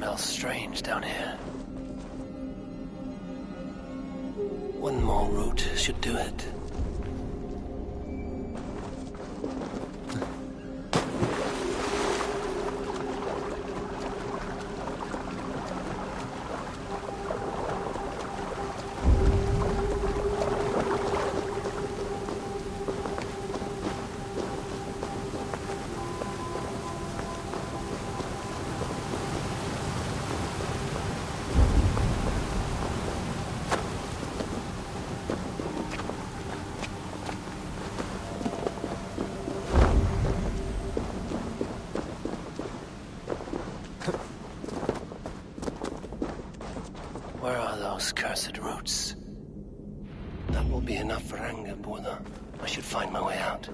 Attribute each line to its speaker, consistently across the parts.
Speaker 1: smells strange down here. One more route should do it. Where are those cursed roots? That will be enough for anger, Buddha. I should find my way out.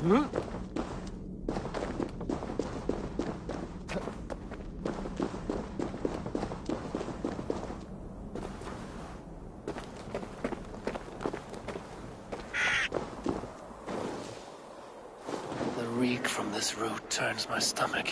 Speaker 1: The reek from this root turns my stomach.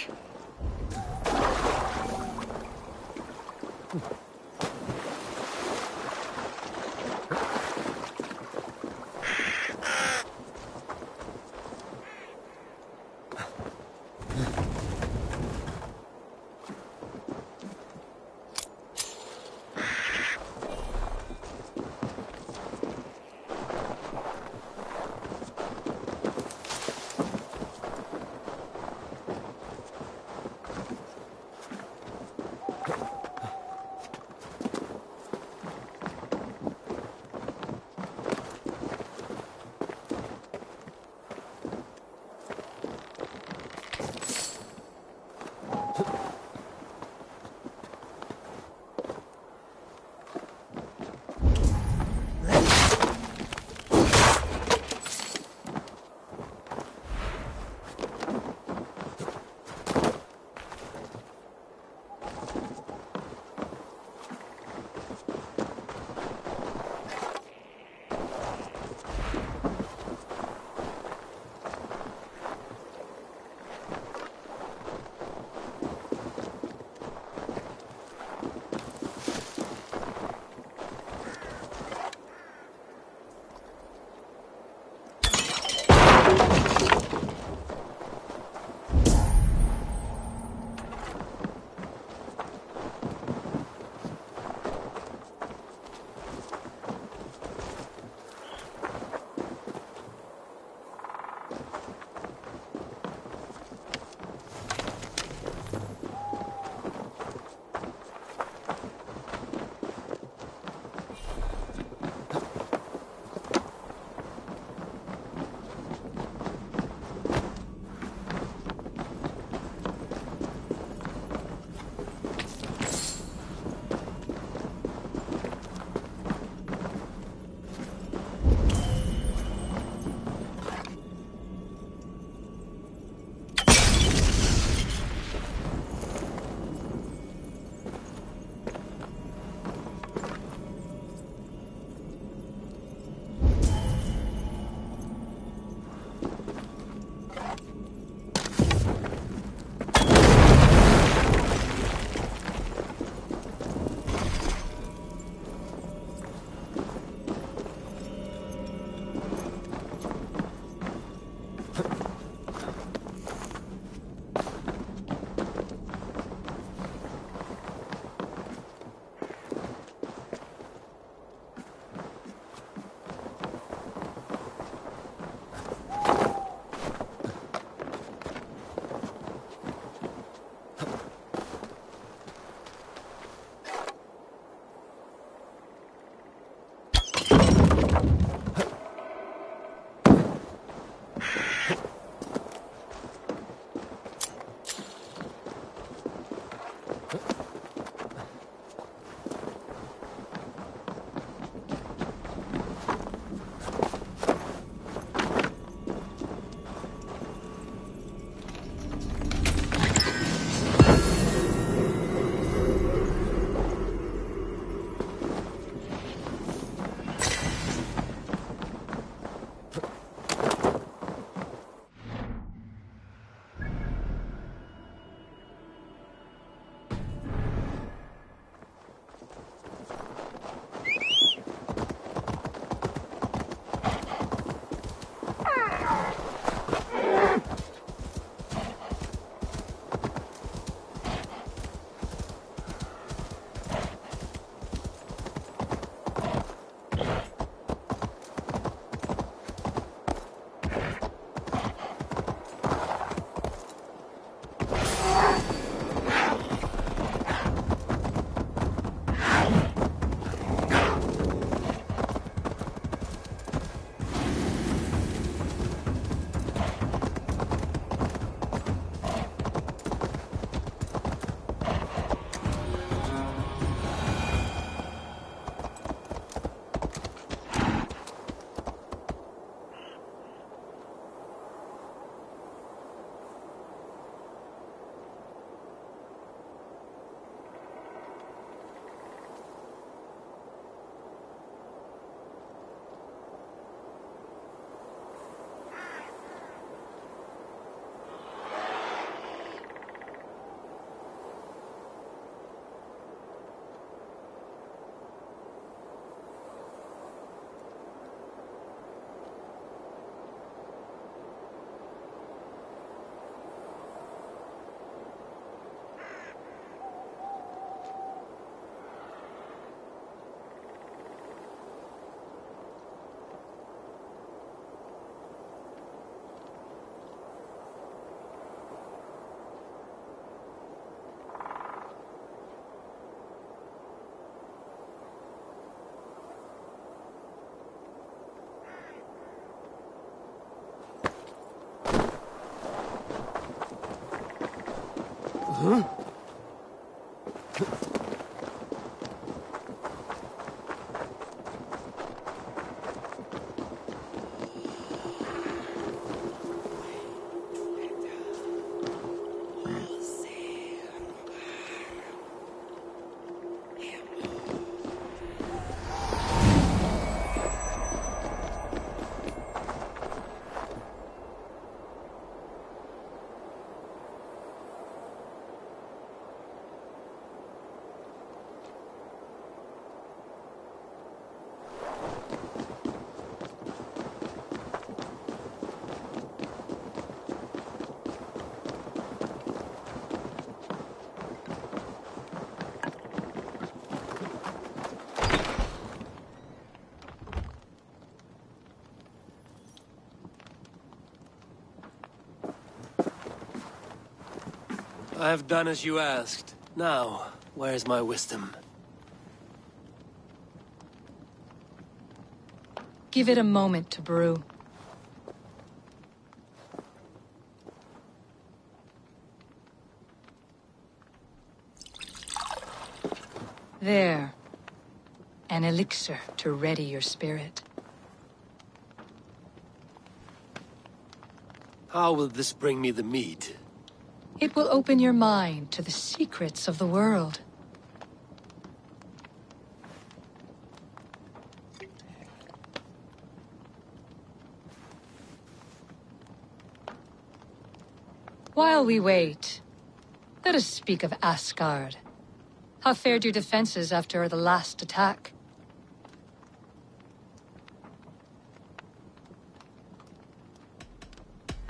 Speaker 1: Huh? I have done as you asked. Now, where's my wisdom?
Speaker 2: Give it a moment to brew. There. An elixir to ready your spirit.
Speaker 1: How will this bring me the mead?
Speaker 2: It will open your mind to the secrets of the world. While we wait, let us speak of Asgard. How fared your defenses after the last attack?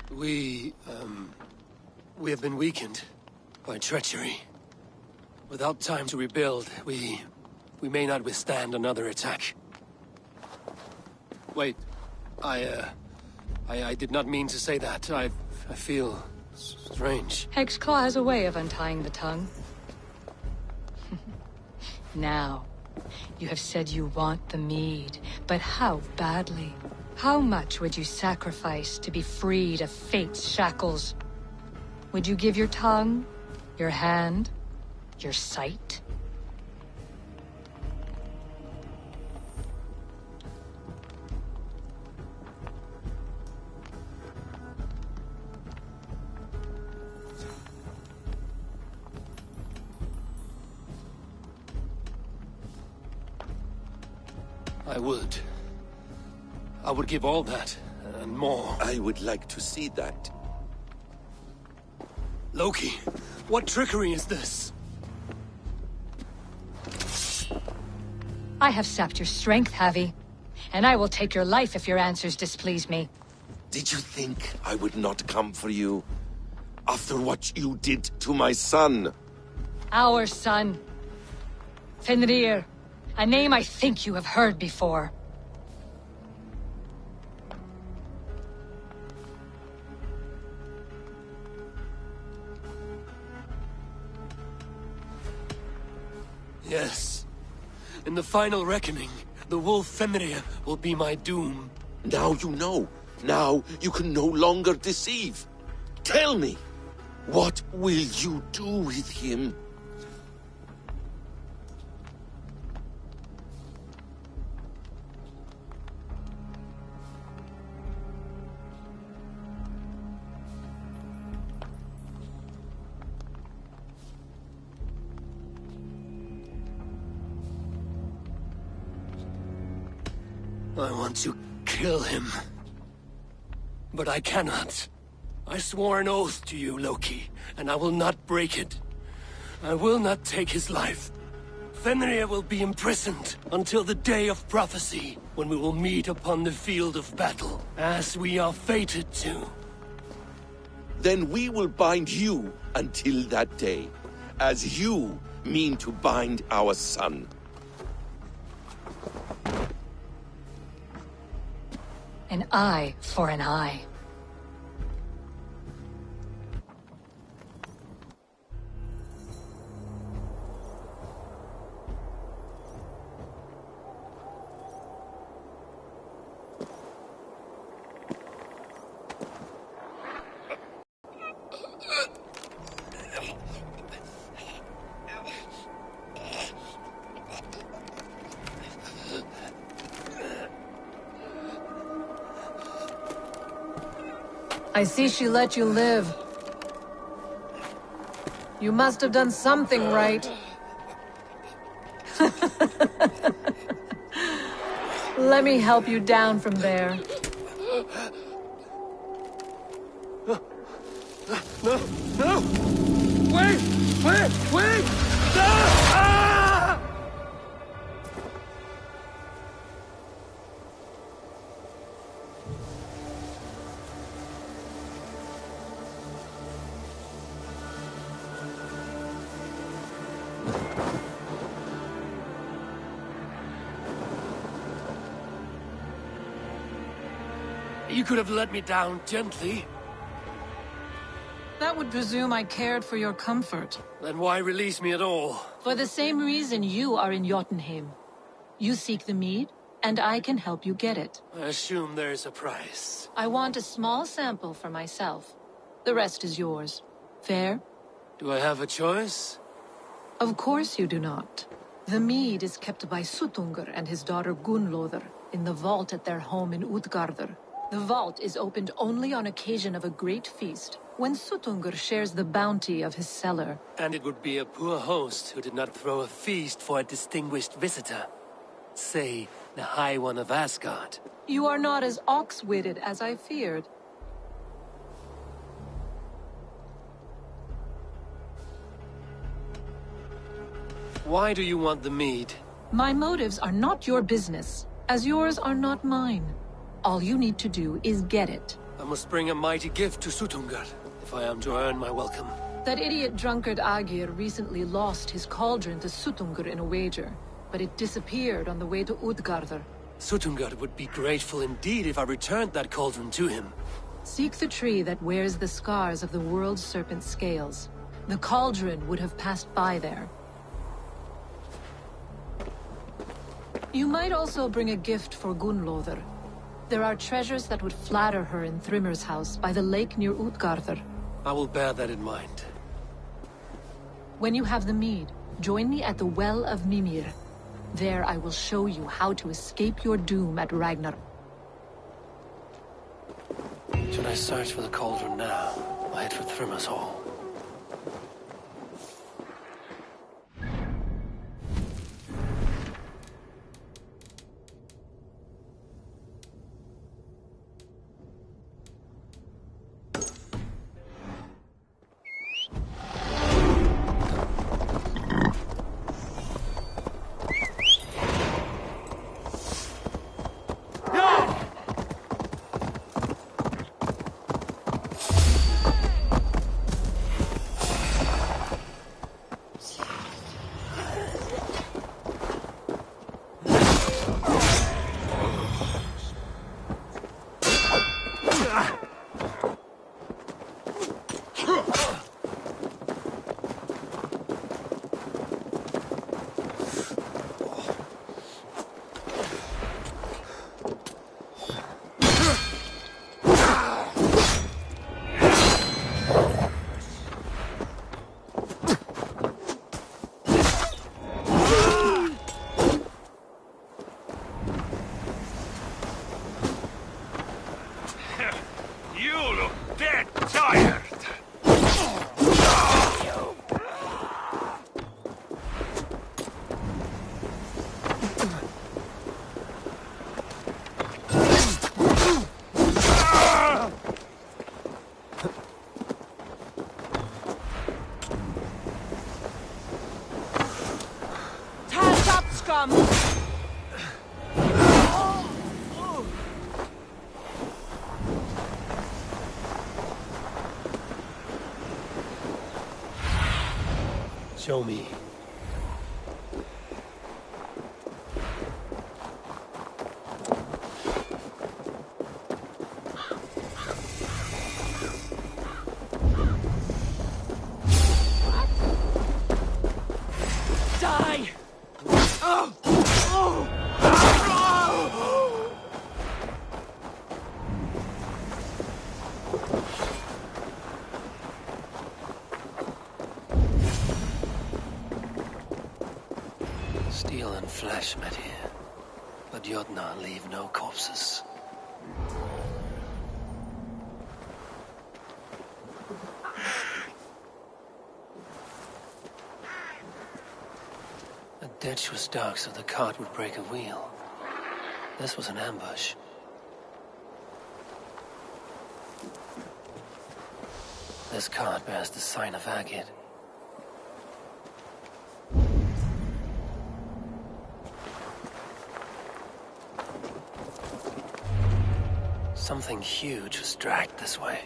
Speaker 1: We have been weakened by treachery. Without time to rebuild, we may not withstand another attack. Wait, I did not mean to say that. I feel strange.
Speaker 2: Hexclaw has a way of untying the tongue. Now, you have said you want the mead, but how badly? How much would you sacrifice to be freed of fate's shackles? Would you give your tongue, your hand, your sight?
Speaker 1: I would give all that, and more.
Speaker 3: I would like to see that.
Speaker 1: Loki, what trickery is this?
Speaker 2: I have sapped your strength, Havi. And I will take your life if your answers displease me.
Speaker 3: Did you think I would not come for you? After what you did to my son?
Speaker 2: Our son. Fenrir. A name I think you have heard before.
Speaker 1: Yes. In the final reckoning, the wolf Fenrir will be my doom.
Speaker 3: Now you know. Now you can no longer deceive. Tell me, what will you do with him?
Speaker 1: I want to kill him. But I cannot. I swore an oath to you, Loki, and I will not break it. I will not take his life. Fenrir will be imprisoned until the day of prophecy, when we will meet upon the field of battle, as we are fated to.
Speaker 3: Then we will bind you until that day, as you mean to bind our son.
Speaker 2: An eye for an eye.
Speaker 4: I see she let you live. You must have done something right. Let me help you down from there.
Speaker 1: No! No! Wait! Wait! No! Ah! You could have let me down gently.
Speaker 4: That would presume I cared for your comfort.
Speaker 1: Then why release me at all?
Speaker 4: For the same reason you are in Jotunheim. You seek the mead, and I can help you get it.
Speaker 1: I assume there's a price.
Speaker 4: I want a small sample for myself. The rest is yours. Fair?
Speaker 1: Do I have a choice?
Speaker 4: Of course you do not. The mead is kept by Suttungr and his daughter Gunnlóðr in the vault at their home in Utgardr. The vault is opened only on occasion of a great feast, when Suttungr shares the bounty of his cellar.
Speaker 1: And it would be a poor host who did not throw a feast for a distinguished visitor. Say, the High One of Asgard.
Speaker 4: You are not as ox-witted as I feared.
Speaker 1: Why do you want the mead?
Speaker 4: My motives are not your business, as yours are not mine. All you need to do is get it.
Speaker 1: I must bring a mighty gift to Suttungr, if I am to earn my welcome.
Speaker 4: That idiot drunkard Agir recently lost his cauldron to Suttungr in a wager, but it disappeared on the way to Utgardr.
Speaker 1: Suttungr would be grateful indeed if I returned that cauldron to him.
Speaker 4: Seek the tree that wears the scars of the world's serpent scales. The cauldron would have passed by there. You might also bring a gift for Gunnlóðr. There are treasures that would flatter her in Thrimmer's house by the lake near Utgardr.
Speaker 1: I will bear that in mind.
Speaker 4: When you have the mead, join me at the Well of Mimir. There I will show you how to escape your doom at Ragnar.
Speaker 1: Should I search for the cauldron now, or head for Thrimmer's hall? Show me.
Speaker 4: Die!
Speaker 1: Steel and flesh met here, but Jotnar leave no corpses. The ditch was dark, so the cart would break a wheel. This was an ambush. This cart bears the sign of Agit. Something huge was dragged this way.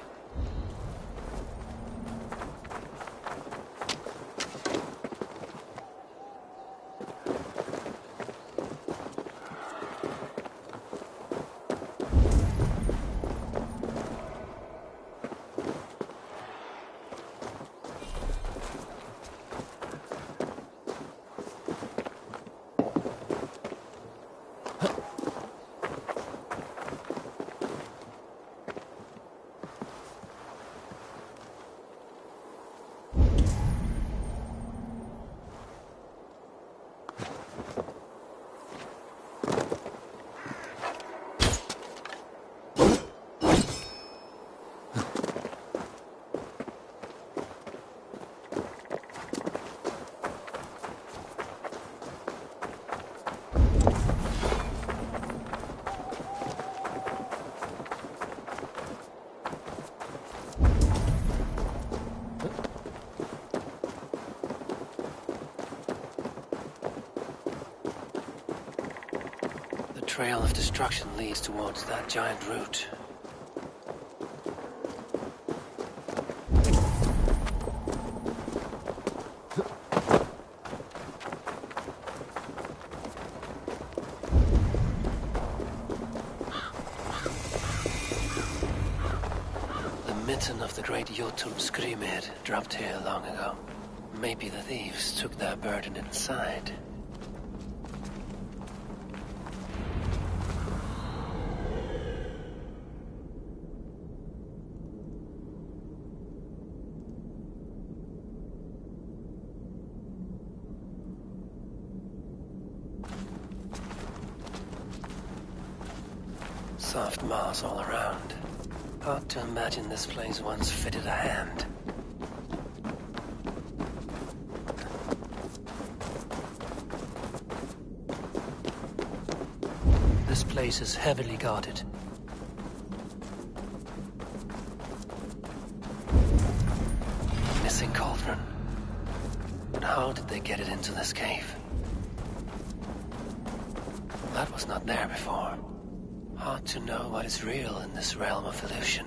Speaker 1: trail of destruction leads towards that giant root. The mitten of the great Jotun Skrimir dropped here long ago. Maybe the thieves took their burden inside. Soft moss all around. Hard to imagine this place once fitted a hand. This place is heavily guarded. Missing cauldron. But how did they get it into this cave? That was not there before. Hard to know what is real in this realm of illusion.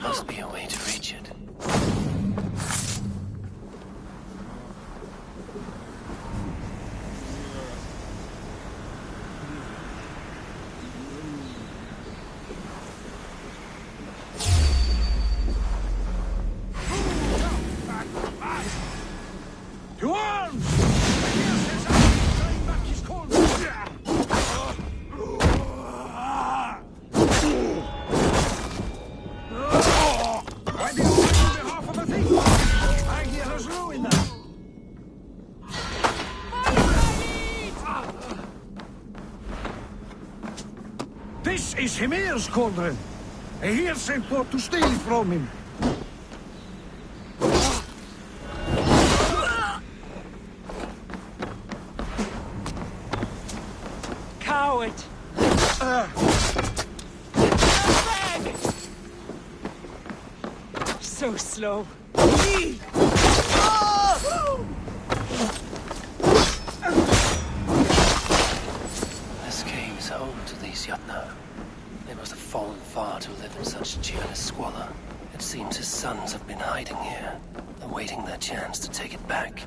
Speaker 1: Must be a way to reach it.
Speaker 5: To arms! This is Hymir's cauldron. I hear sent for to steal it from him.
Speaker 2: Coward! So slow.
Speaker 1: This cave is home to these Jotnar. They must have fallen far to live in such cheerless squalor. It seems his sons have been hiding here, awaiting their chance to take it back.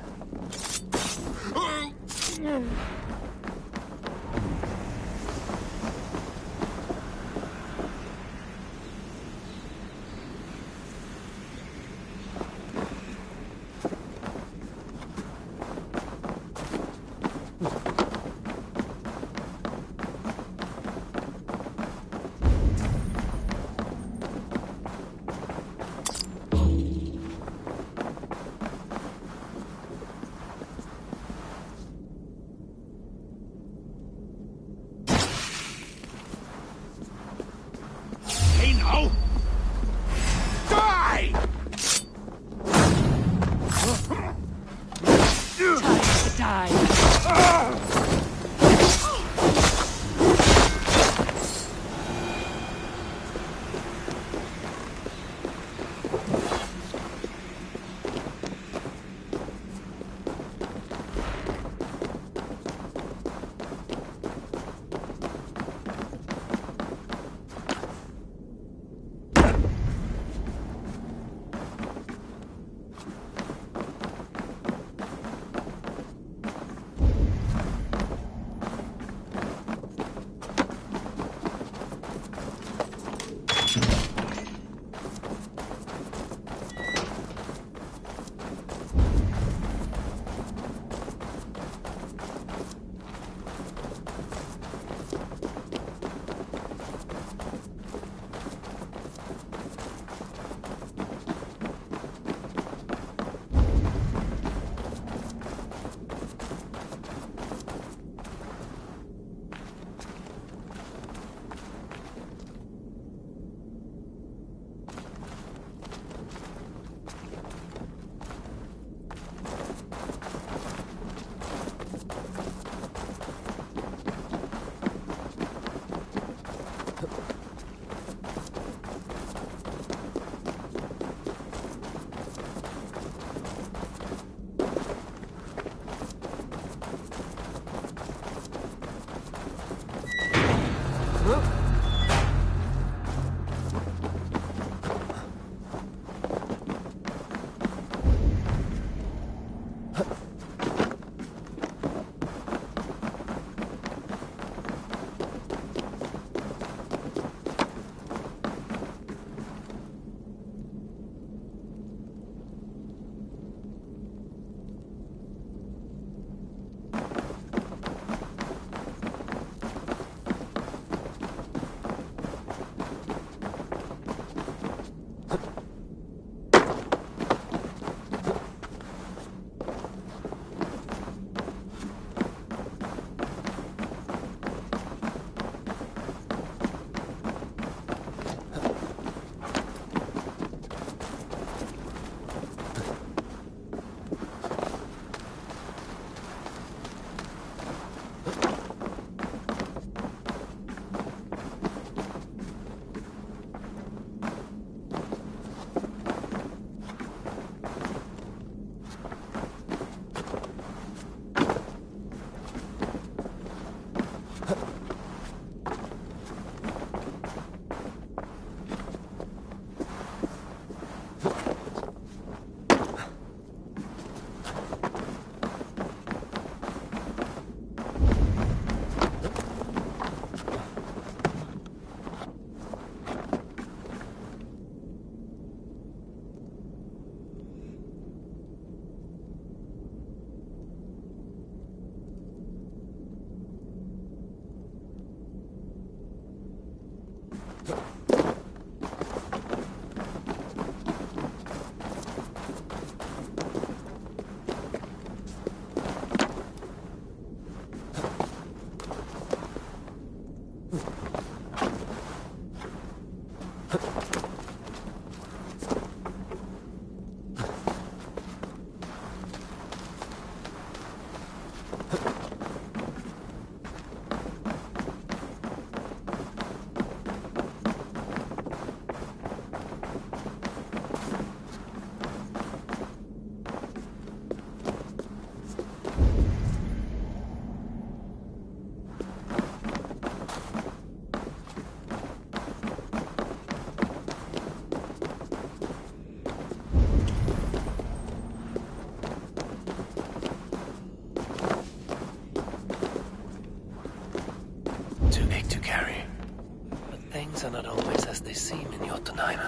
Speaker 6: Things are not always as they seem in Jotunheim.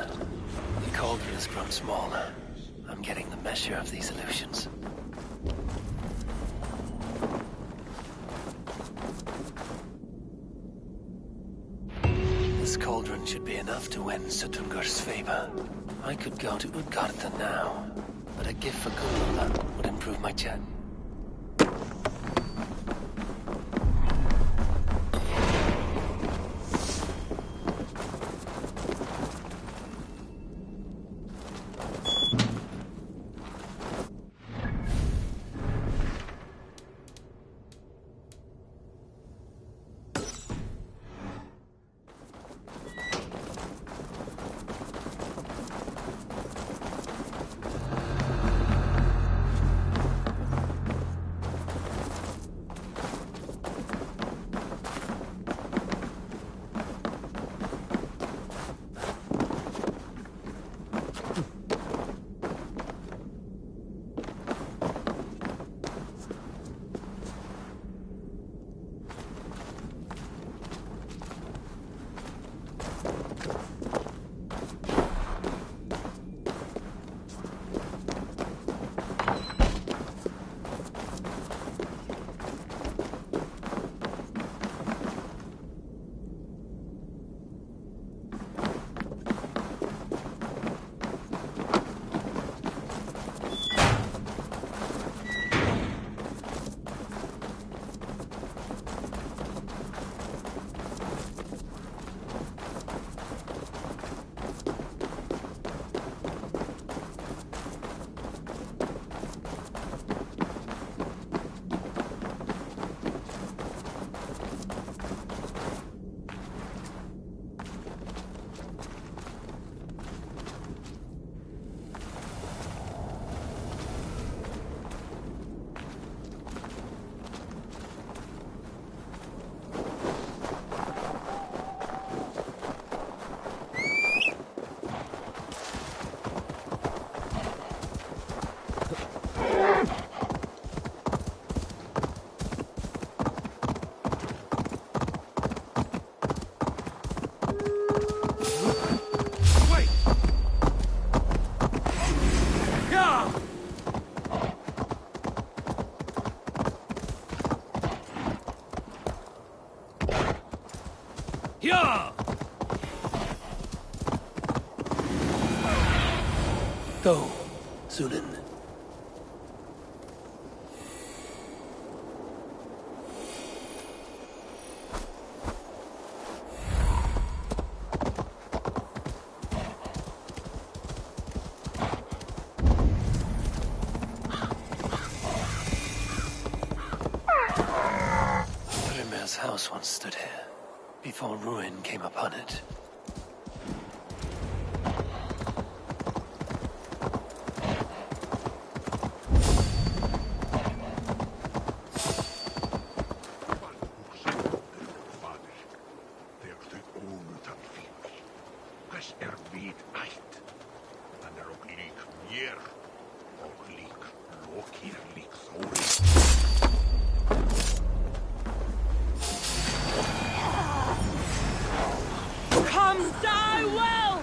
Speaker 6: The cauldron has grown smaller. I'm getting the measure of these illusions. This cauldron should be enough to win Suttungur's favor. I could go to Utgarda now, but a gift for Gunloda would improve my chance.
Speaker 1: Yeah! Go, Sunan.
Speaker 6: Thrymir's house once stood here, before ruin came upon it.
Speaker 2: Come die well!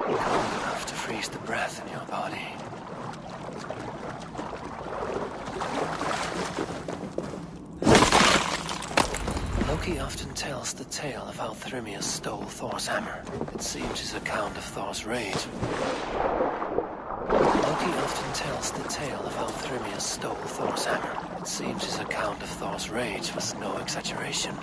Speaker 6: Enough to freeze the breath in your body. Loki often tells the tale of how Thrymir stole Thor's hammer. It seems his account of Thor's rage. Loki often tells the tale of how Thrymir stole Thor's hammer. It seems his account of Thor's rage was no exaggeration.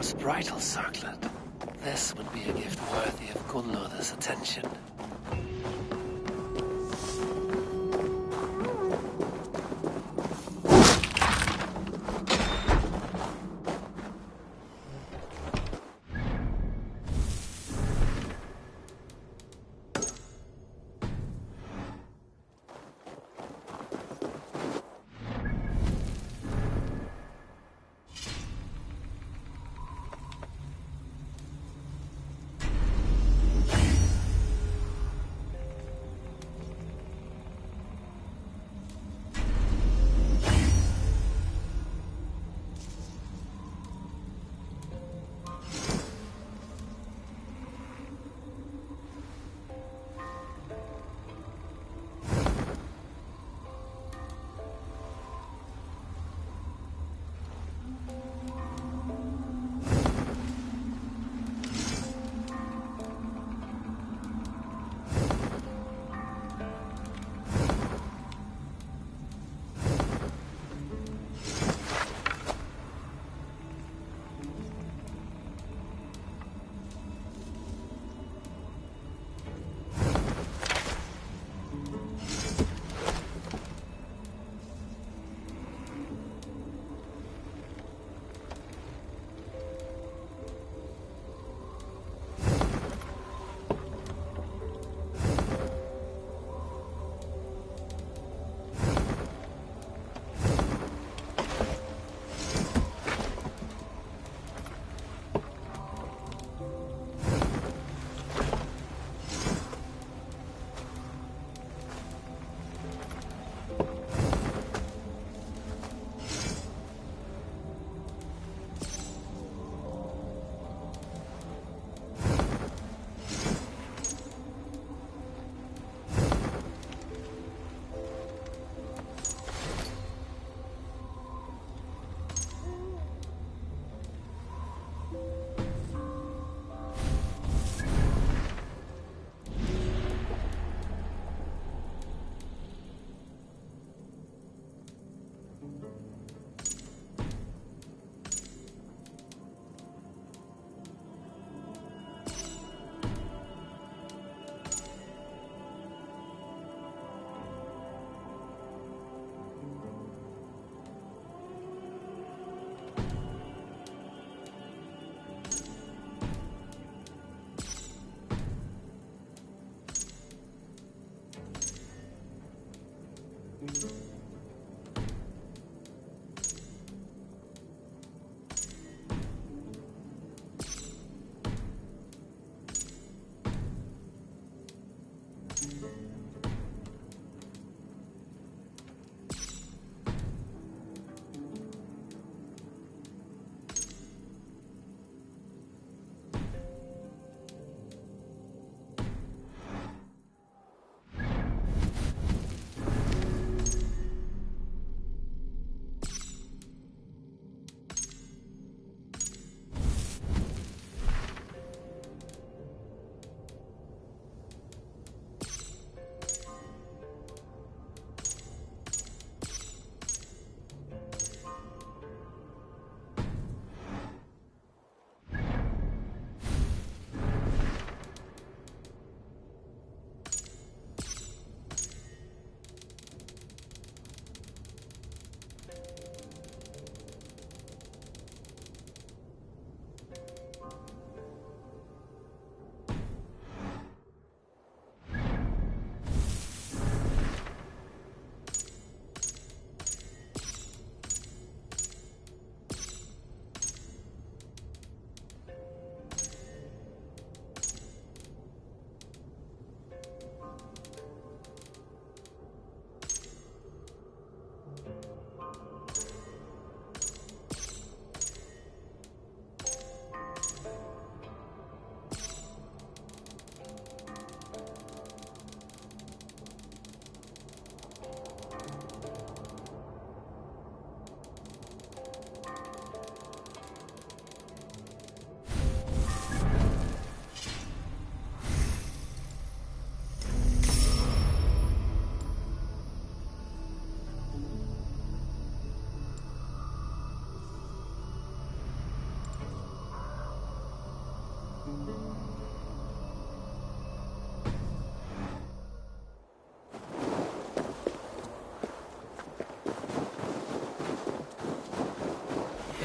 Speaker 6: Rose bridal circlet. This would be a gift worthy of Gunlother's attention.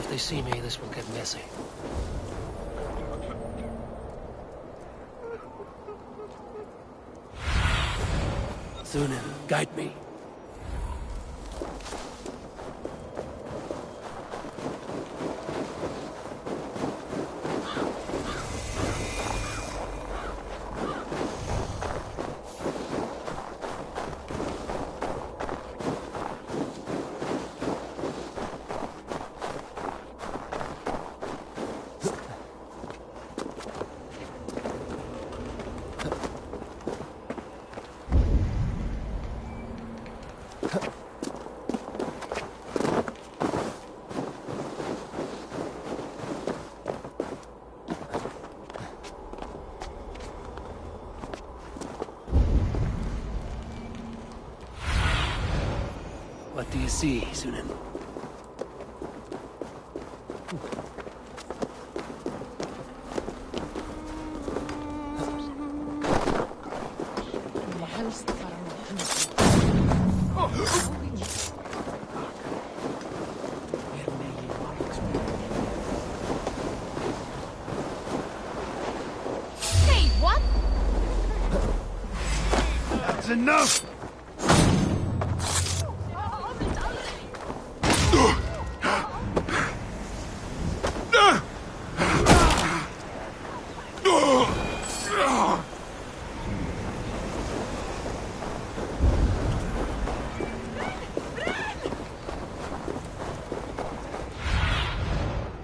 Speaker 6: If they see me, this will get messy. Thunin, guide me. What do you see, Sunan?
Speaker 7: Hey, what?
Speaker 5: That's enough!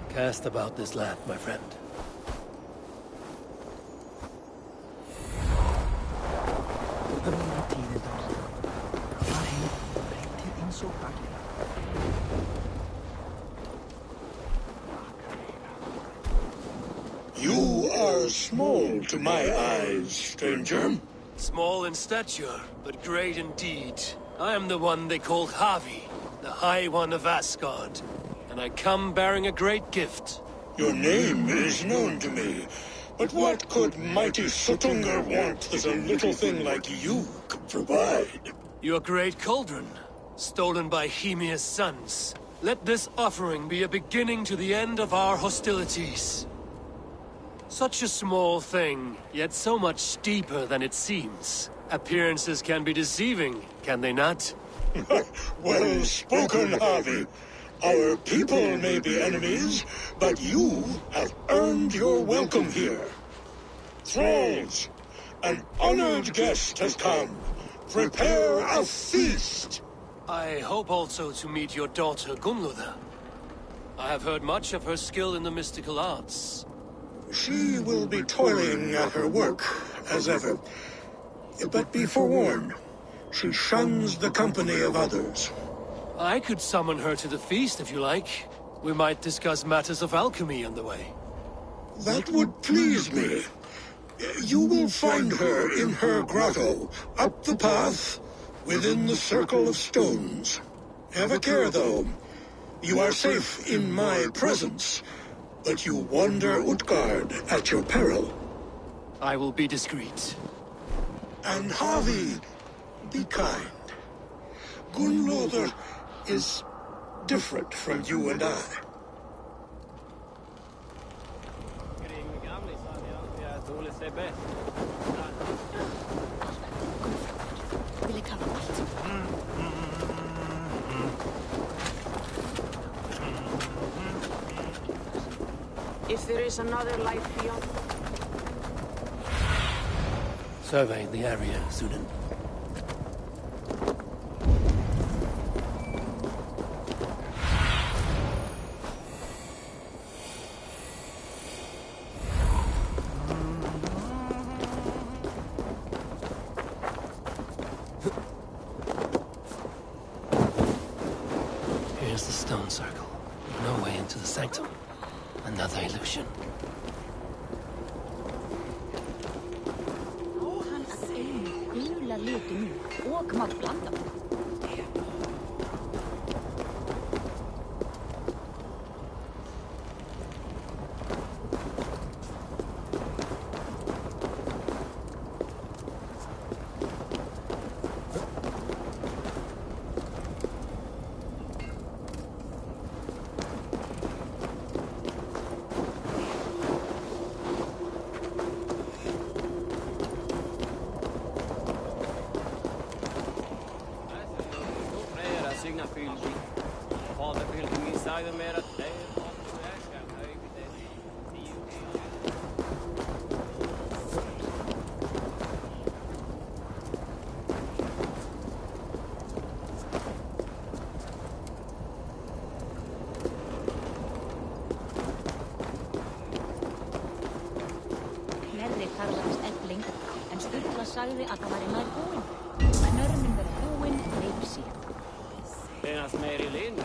Speaker 6: Cast about this land, my friend.
Speaker 8: You are small to my eyes, stranger.
Speaker 1: Small in stature, but great in deed. I am the one they call Havi, the High One of Asgard. And I come bearing a great gift.
Speaker 8: Your name is known to me, but what could mighty Suttungr want that a little thing like you could provide?
Speaker 1: Your great cauldron, stolen by Hymir's sons. Let this offering be a beginning to the end of our hostilities. Such a small thing, yet so much deeper than it seems. Appearances can be deceiving, can they not?
Speaker 8: Well spoken, Harvey. Our people may be enemies, but you have earned your welcome here. Thralls, an honored guest has come. Prepare a feast.
Speaker 1: I hope also to meet your daughter Gunlother. I have heard much of her skill in the mystical arts.
Speaker 8: She will be toiling at her work, as ever. But be forewarned, she shuns the company of others.
Speaker 1: I could summon her to the feast if you like. We might discuss matters of alchemy on the way.
Speaker 8: That would please me. You will find her in her grotto, up the path, within the circle of stones. Have a care, though. You are safe in my presence, but you wander Utgard at your peril.
Speaker 1: I will be discreet.
Speaker 8: And Havi, be kind. Gunlother is different from you and I.
Speaker 7: If there is another life beyond...
Speaker 6: Survey the area, Sunan. Here's the stone circle. No way into the sanctum. Another illusion.
Speaker 9: Knerri karlaðist Elling, en Sturla sagði að það væri nær búinn. Knörnin verið búinn, leif sér.
Speaker 6: Hvenær meiri linn?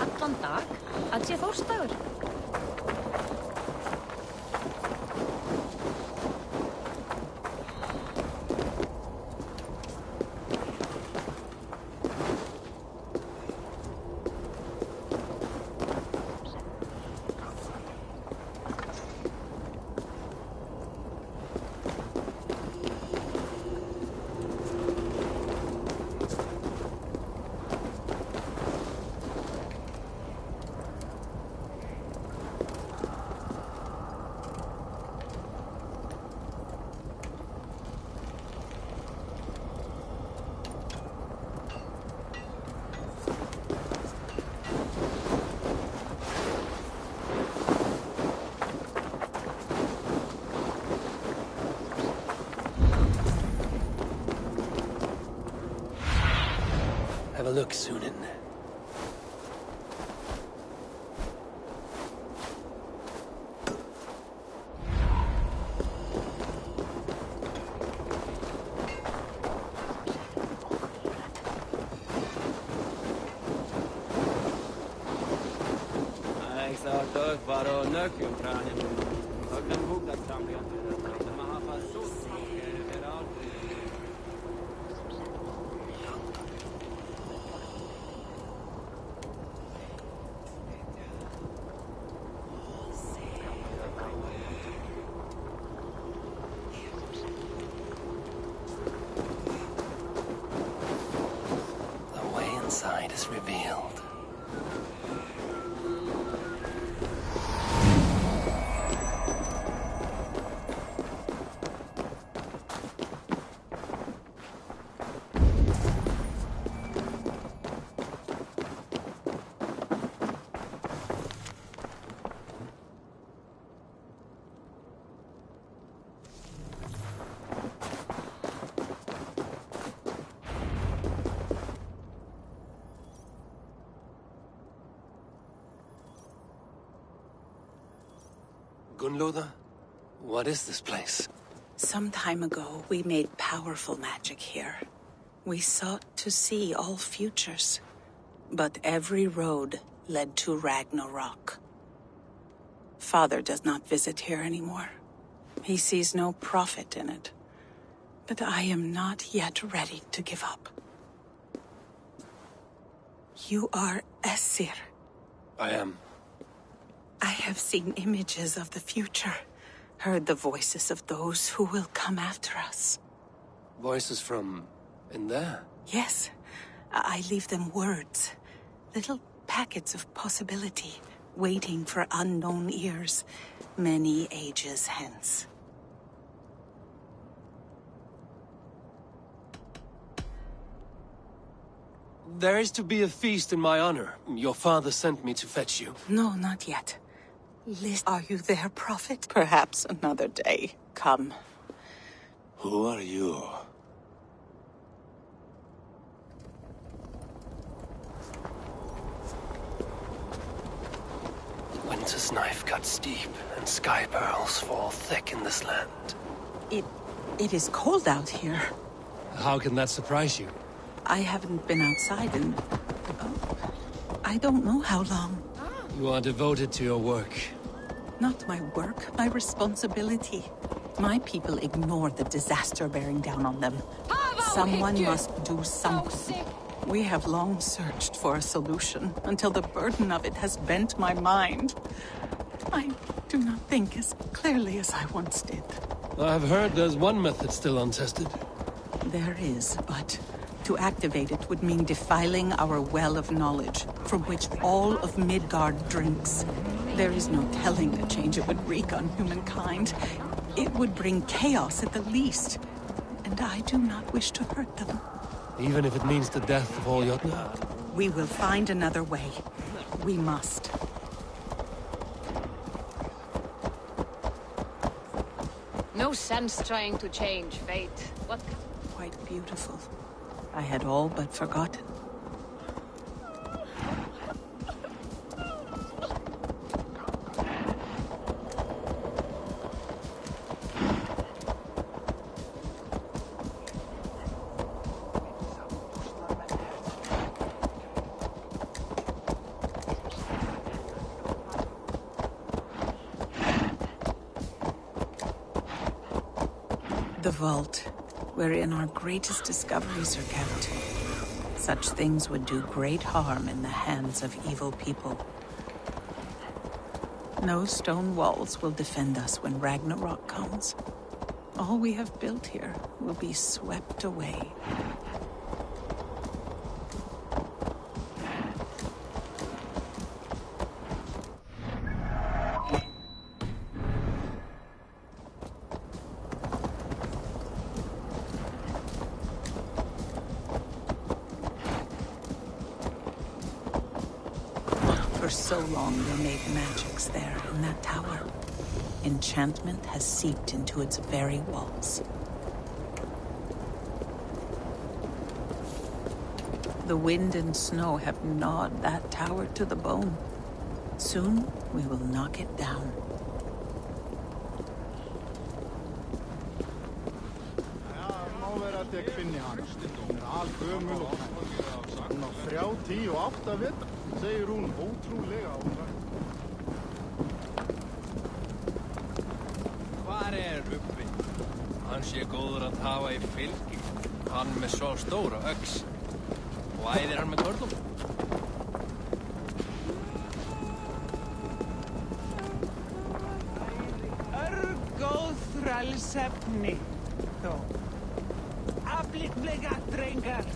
Speaker 9: Allan dag, að sé Þórsdagur.
Speaker 6: Have a look, Sunan. Inside is revealed.
Speaker 1: Gunlotha? What is this place?
Speaker 10: Some time ago, we made powerful magic here. We sought to see all futures. But every road led to Ragnarok. Father does not visit here anymore. He sees no profit in it. But I am not yet ready to give up. You are Esir.
Speaker 1: I am.
Speaker 10: I have seen images of the future, heard the voices of those who will come after us.
Speaker 1: Voices from in there?
Speaker 10: Yes, I leave them words, little packets of possibility, waiting for unknown ears, many ages hence.
Speaker 1: There is to be a feast in my honor. Your father sent me to fetch you.
Speaker 10: No, not yet. Are you there, Prophet? Perhaps another day. Come.
Speaker 3: Who are you?
Speaker 6: Winter's knife cuts deep, and sky pearls fall thick in this land.
Speaker 10: It is cold out here.
Speaker 1: How can that surprise you?
Speaker 10: I haven't been outside in... Oh, I don't know how long.
Speaker 1: You are devoted to your work.
Speaker 10: Not my work, my responsibility. My people ignore the disaster bearing down on them. Someone must do something. We have long searched for a solution, until the burden of it has bent my mind. I do not think as clearly as I once did.
Speaker 1: I've heard there's one method still untested.
Speaker 10: There is, but to activate it would mean defiling our well of knowledge, from which all of Midgard drinks. There is no telling the change it would wreak on humankind. It would bring chaos at the least, and I do not wish to hurt them.
Speaker 1: Even if it means the death of all Jotnar?
Speaker 10: We will find another way. We must.
Speaker 7: No sense trying to change fate. What?
Speaker 10: Quite beautiful. I had all but forgotten. The vault, wherein our greatest discoveries are kept. Such things would do great harm in the hands of evil people. No stone walls will defend us when Ragnarok comes. All we have built here will be swept away. For so long they made magics there in that tower. Enchantment has seeped into its very walls. The wind and snow have gnawed that tower to the bone. Soon we will knock it down.
Speaker 11: Segir hún ótrúlega
Speaker 12: Hvar Ubbi? Hann sé góður að hafa í fylgi. Hann með svo stóra öx. Og æðir hann með körlum.
Speaker 13: Góð þrælsefni, þó. Aflitlega drengar.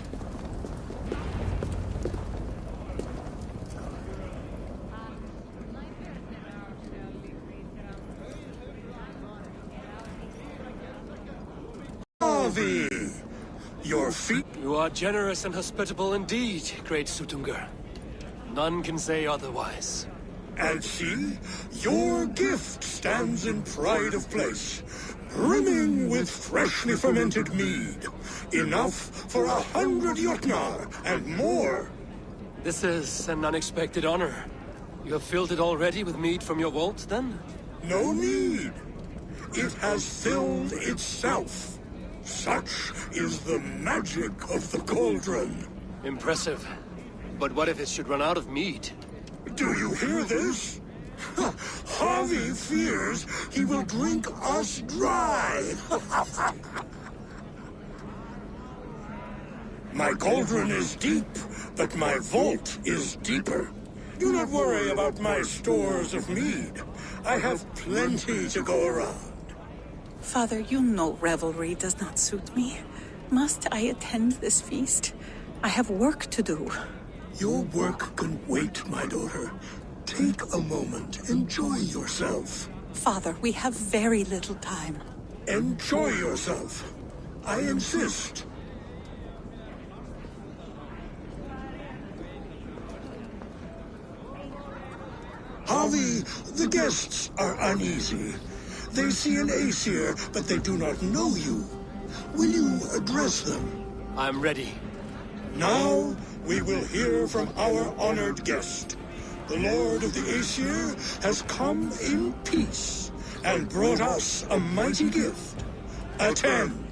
Speaker 8: Your feet...
Speaker 1: You are generous and hospitable indeed, great Sutungur. None can say otherwise.
Speaker 8: And see, your gift stands in pride of place, brimming with freshly fermented mead. Enough for 100 Jotnar and more.
Speaker 1: This is an unexpected honor. You have filled it already with mead from your vault, then?
Speaker 8: No need. It has filled itself. Such is the magic of the cauldron.
Speaker 1: Impressive. But what if it should run out of mead?
Speaker 8: Do you hear this? Harvey fears he will drink us dry. My cauldron is deep, but my vault is deeper. Do not worry about my stores of mead. I have plenty to go around.
Speaker 10: Father, you know revelry does not suit me. Must I attend this feast? I have work to do.
Speaker 8: Your work can wait, my daughter. Take a moment. Enjoy yourself.
Speaker 10: Father, we have very little time.
Speaker 8: Enjoy yourself. I insist. Harvey, the guests are uneasy. They see an Aesir, but they do not know you. Will you address them?
Speaker 1: I'm ready.
Speaker 8: Now, we will hear from our honored guest. The Lord of the Aesir has come in peace and brought us a mighty gift. Attend.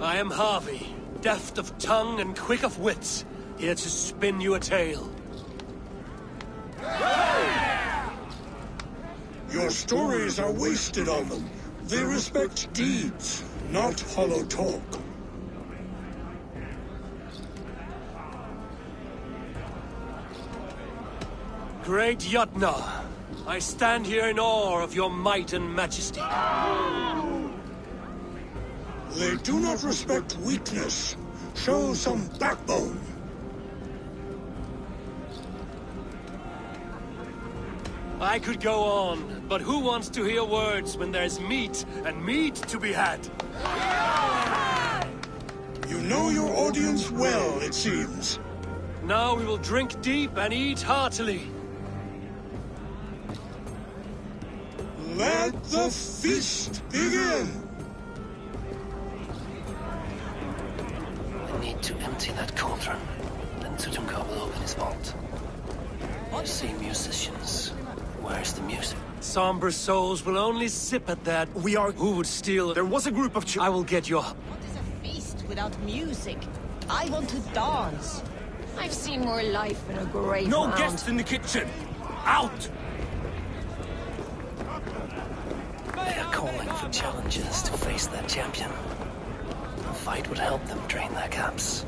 Speaker 1: I am Harvey, deft of tongue and quick of wits, here to spin you a tale.
Speaker 8: Your stories are wasted on them. They respect deeds, not hollow talk.
Speaker 1: Great Yutna, I stand here in awe of your might and majesty.
Speaker 8: They do not respect weakness. Show some backbone.
Speaker 1: I could go on, but who wants to hear words when there's meat, and meat to be had?
Speaker 8: You know your audience well, it seems.
Speaker 1: Now we will drink deep and eat heartily.
Speaker 8: Let the feast begin!
Speaker 6: I need to empty that cauldron. Then Sutumgar will open his vault. I see musicians. Where's the music?
Speaker 1: Somber souls will only sip at that. Who would steal? There was a group of I will get your...
Speaker 14: What is a feast without music? I want to dance.
Speaker 7: I've seen more life in a grave
Speaker 1: No
Speaker 7: mound.
Speaker 1: guests in the kitchen! Out!
Speaker 6: They are calling for challengers to face their champion. A fight would help them drain their caps.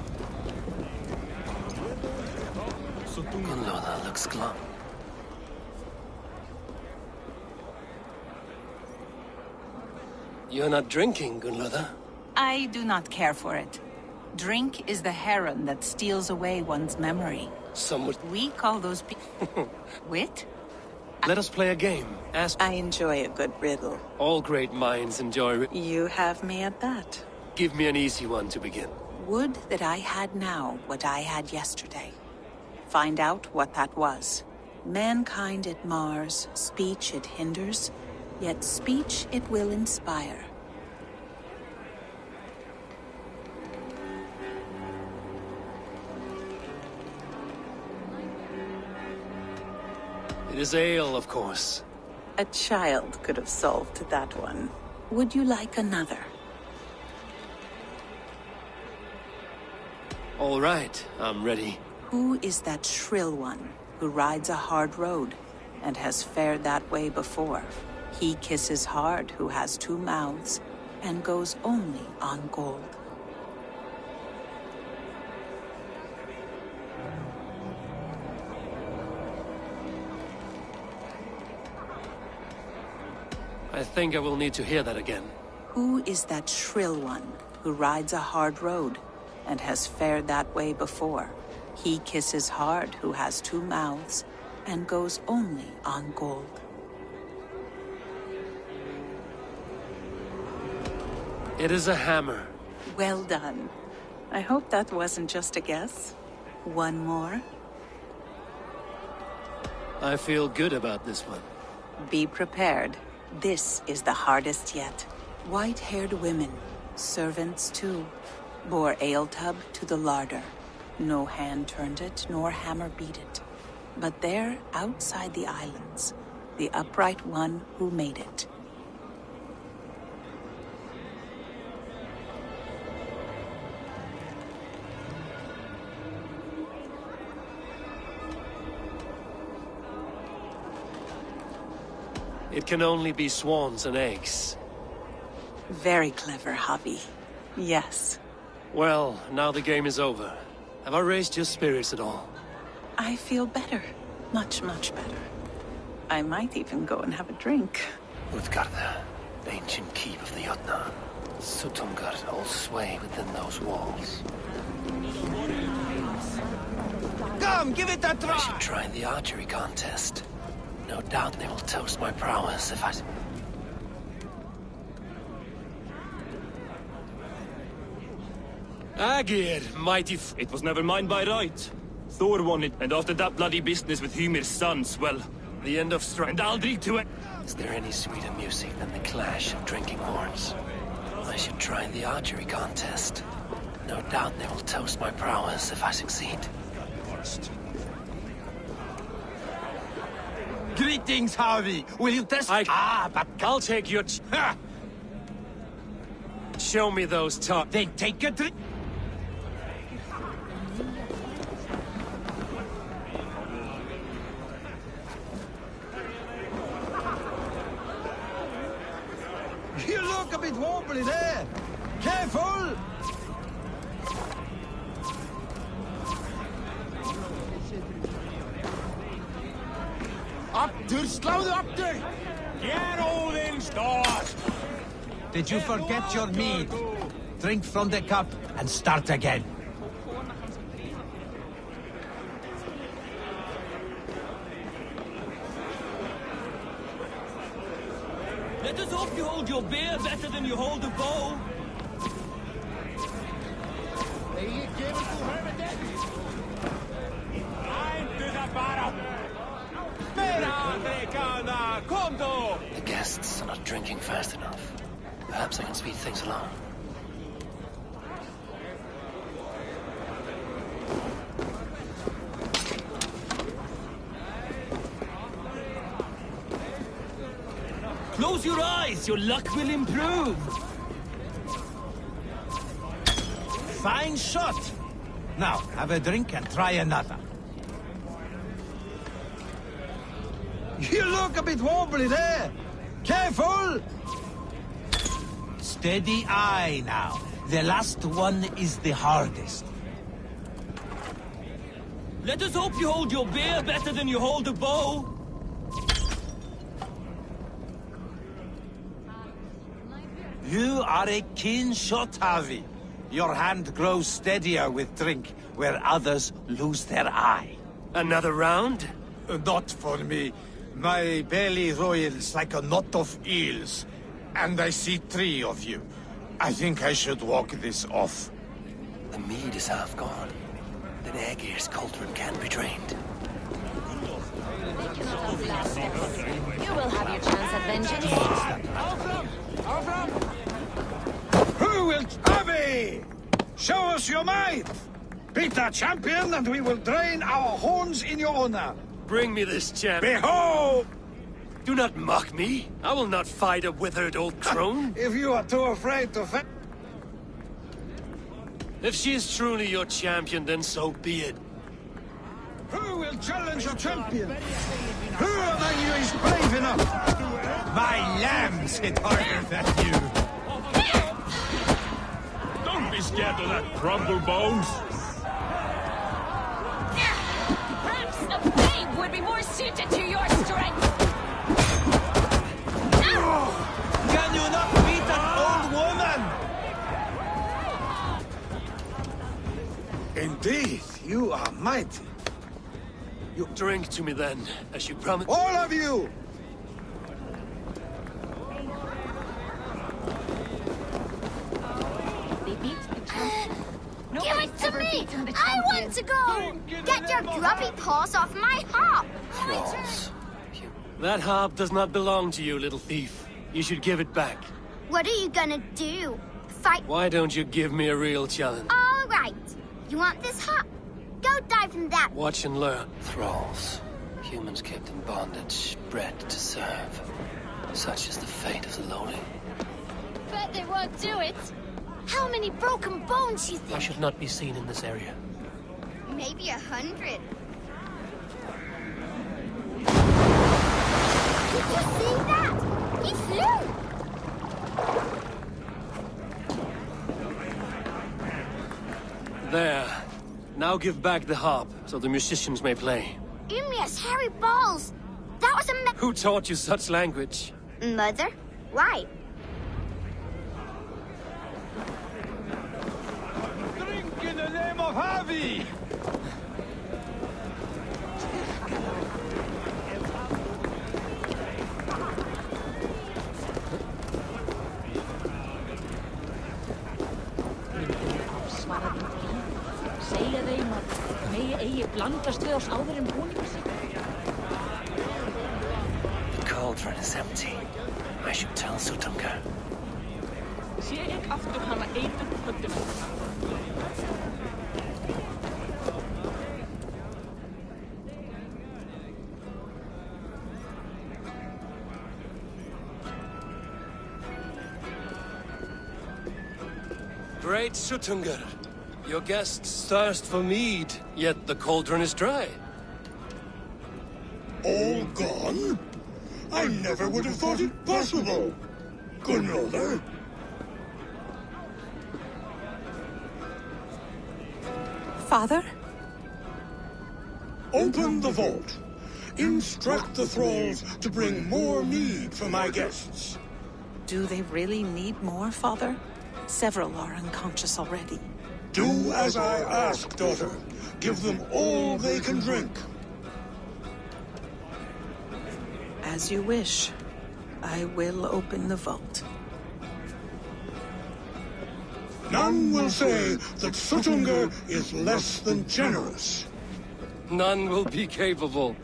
Speaker 6: Gunloda looks glum.
Speaker 1: You're not drinking, Gunloda.
Speaker 10: I do not care for it. Drink is the heron that steals away one's memory. We call those people... Wit?
Speaker 1: Let us play a game.
Speaker 10: I enjoy a good riddle.
Speaker 1: All great minds enjoy...
Speaker 10: You have me at that.
Speaker 1: Give me an easy one to begin.
Speaker 10: Would that I had now what I had yesterday. Find out what that was. Mankind it mars, speech it hinders, yet speech it will inspire.
Speaker 1: It is ale, of course.
Speaker 10: A child could have solved that one. Would you like another?
Speaker 1: All right, I'm ready.
Speaker 10: Who is that shrill one who rides a hard road and has fared that way before? He kisses hard who has two mouths and goes only on gold.
Speaker 1: I think I will need to hear that again.
Speaker 10: Who is that shrill one who rides a hard road and has fared that way before? He kisses hard who has two mouths and goes only on gold.
Speaker 1: It is a hammer.
Speaker 10: Well done. I hope that wasn't just a guess. One more.
Speaker 1: I feel good about this one.
Speaker 10: Be prepared. This is the hardest yet. White-haired women, servants too, bore ale tub to the larder. No hand turned it, nor hammer beat it. But there, outside the islands, the upright one who made it.
Speaker 1: It can only be swans and eggs.
Speaker 10: Very clever, Javi. Yes.
Speaker 1: Well, now the game is over. Have I raised your spirits at all?
Speaker 10: I feel better. Much, much better. I might even go and have a drink.
Speaker 6: Utgarda, ancient keep of the Jotnar. Sutumgar holds sway within those walls.
Speaker 13: Come, give it a try!
Speaker 6: I should try the archery contest. No doubt they will toast my prowess if I...
Speaker 1: Agir, mighty
Speaker 15: It was never mine by right. Thor won it, and after that bloody business with Hymir's sons, well...
Speaker 1: The end of strength.
Speaker 15: And I'll drink to it!
Speaker 6: Is there any sweeter music than the clash of drinking horns? I should try the archery contest. No doubt they will toast my prowess if I succeed.
Speaker 13: Greetings, Harvey. Will you test?
Speaker 1: But
Speaker 13: but
Speaker 1: I'll take your... Show me those top.
Speaker 13: then take a drink. You look a bit wobbly there. Careful!
Speaker 5: Aftur, sláðu aftur! Get Odin start!
Speaker 13: Did you forget your mead? Drink from the cup and start again.
Speaker 12: Let us hope you hold your beer better than you hold a bow.
Speaker 6: The guests are not drinking fast enough. Perhaps I can speed things along.
Speaker 12: Close your eyes, your luck will improve.
Speaker 13: Fine shot. Now, have a drink and try another. You look a bit wobbly there. Careful! Steady eye now. The last one is the hardest.
Speaker 12: Let us hope you hold your beer better than you hold a bow.
Speaker 13: You are a keen shot, Harvey. Your hand grows steadier with drink, where others lose their eye.
Speaker 1: Another round?
Speaker 5: Not for me. My belly roils like a knot of eels. And I see 3 of you. I think I should walk this off.
Speaker 6: The mead is half gone. Then Aegir's cauldron can be drained.
Speaker 7: You will have your chance at vengeance.
Speaker 5: Who will... Harvey! Show us your might! Beat the champion and we will drain our horns in your honor.
Speaker 1: Bring me this champ.
Speaker 5: Behold!
Speaker 1: Do not mock me. I will not fight a withered old crone.
Speaker 5: If you are too afraid to fight...
Speaker 1: If she is truly your champion, then so be it.
Speaker 5: Who will challenge your champion? Who among you is brave enough?
Speaker 13: My lambs hit harder than you.
Speaker 15: Don't be scared of that crumble bones.
Speaker 7: Perhaps a babe would be more suited to your strength.
Speaker 13: Can you not beat an old woman?
Speaker 5: Indeed, you are mighty.
Speaker 1: You drink to me then, as you promised.
Speaker 5: All of you!
Speaker 16: Give it to me! I want to go! Get your grubby paws off my hop!
Speaker 6: Thralls.
Speaker 1: That harp does not belong to you, little thief. You should give it back.
Speaker 16: What are you gonna do? Fight?
Speaker 1: Why don't you give me a real challenge?
Speaker 16: All right. You want this harp? Go dive from that.
Speaker 1: Watch and learn.
Speaker 6: Thralls. Humans kept in bondage, bred to serve. Such is the fate of the lowly.
Speaker 16: Bet they won't do it. How many broken bones you
Speaker 6: I
Speaker 16: think?
Speaker 6: should not be seen in this area.
Speaker 16: Maybe 100. Did you see that? He flew!
Speaker 1: There. Now give back the harp, so the musicians may play.
Speaker 16: Ymir's hairy balls! That was a
Speaker 1: Who taught you such language?
Speaker 16: Mother? Why?
Speaker 13: Drink in the name of Harvey!
Speaker 9: blandast við oss áður en búningur sig.
Speaker 6: The cauldron is empty. I should tell Sutunga.
Speaker 14: Sé ég aftur hana eitur höndina.
Speaker 1: Great Sutunga. Your guests thirst for mead, yet the cauldron is dry.
Speaker 8: All gone? I never would have thought it possible. Gunlother.
Speaker 10: Father?
Speaker 8: Open the vault. Instruct the thralls to bring more mead for my guests.
Speaker 10: Do they really need more, Father? Several are unconscious already.
Speaker 8: Do as I ask, daughter. Give them all they can drink.
Speaker 10: As you wish. I will open the vault.
Speaker 8: None will say that Sutunga is less than generous.
Speaker 1: None will be capable.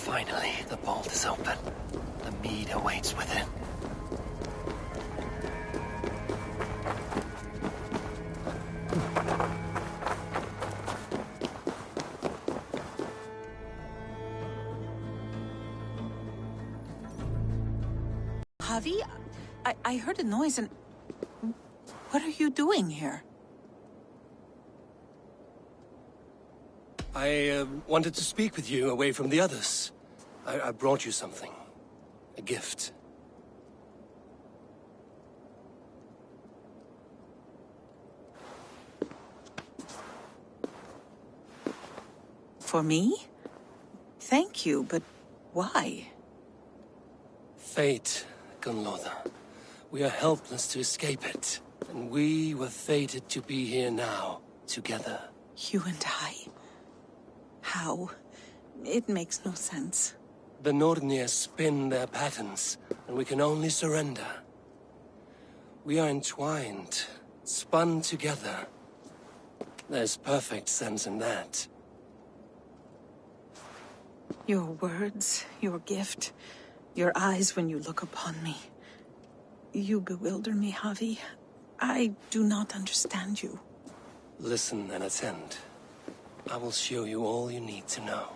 Speaker 6: Finally, the vault is open. The mead awaits within.
Speaker 10: Javi, I heard a noise and... What are you doing here?
Speaker 1: I wanted to speak with you away from the others. I brought you something. A gift.
Speaker 10: For me? Thank you, but why?
Speaker 1: Fate, Gunlother. We are helpless to escape it. And we were fated to be here now, together.
Speaker 10: You and I? How? It makes no sense.
Speaker 1: The Nordnir spin their patterns, and we can only surrender. We are entwined, spun together. There's perfect sense in that.
Speaker 10: Your words, your gift, your eyes when you look upon me. You bewilder me, Javi. I do not understand you.
Speaker 1: Listen and attend. I will show you all you need to know.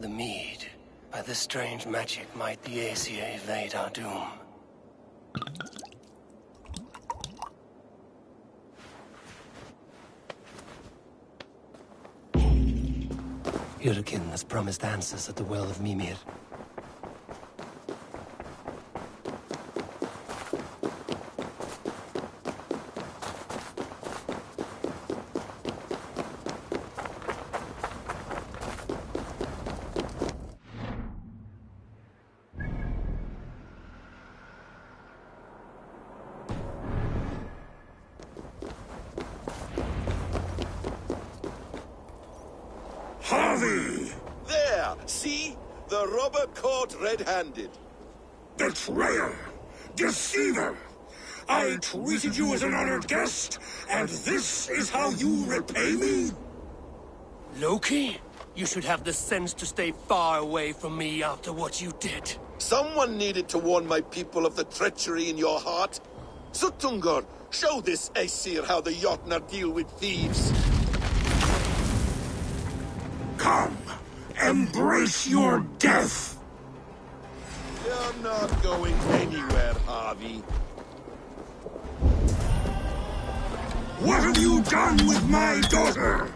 Speaker 1: The mead. By this strange magic might the Aesir evade our doom. Hyrkin has promised answers at the Well of Mimir.
Speaker 8: Harvey!
Speaker 3: There! See? The robber caught red-handed.
Speaker 8: Betrayer! Deceiver! I treated you as an honored guest, and this is how you repay me?
Speaker 1: Loki? You should have the sense to stay far away from me after what you did.
Speaker 3: Someone needed to warn my people of the treachery in your heart. Suttungr, show this Aesir how the Jotnar deal with thieves.
Speaker 8: Come, embrace your death!
Speaker 3: You're not going anywhere, Harvey.
Speaker 8: What have you done with my daughter?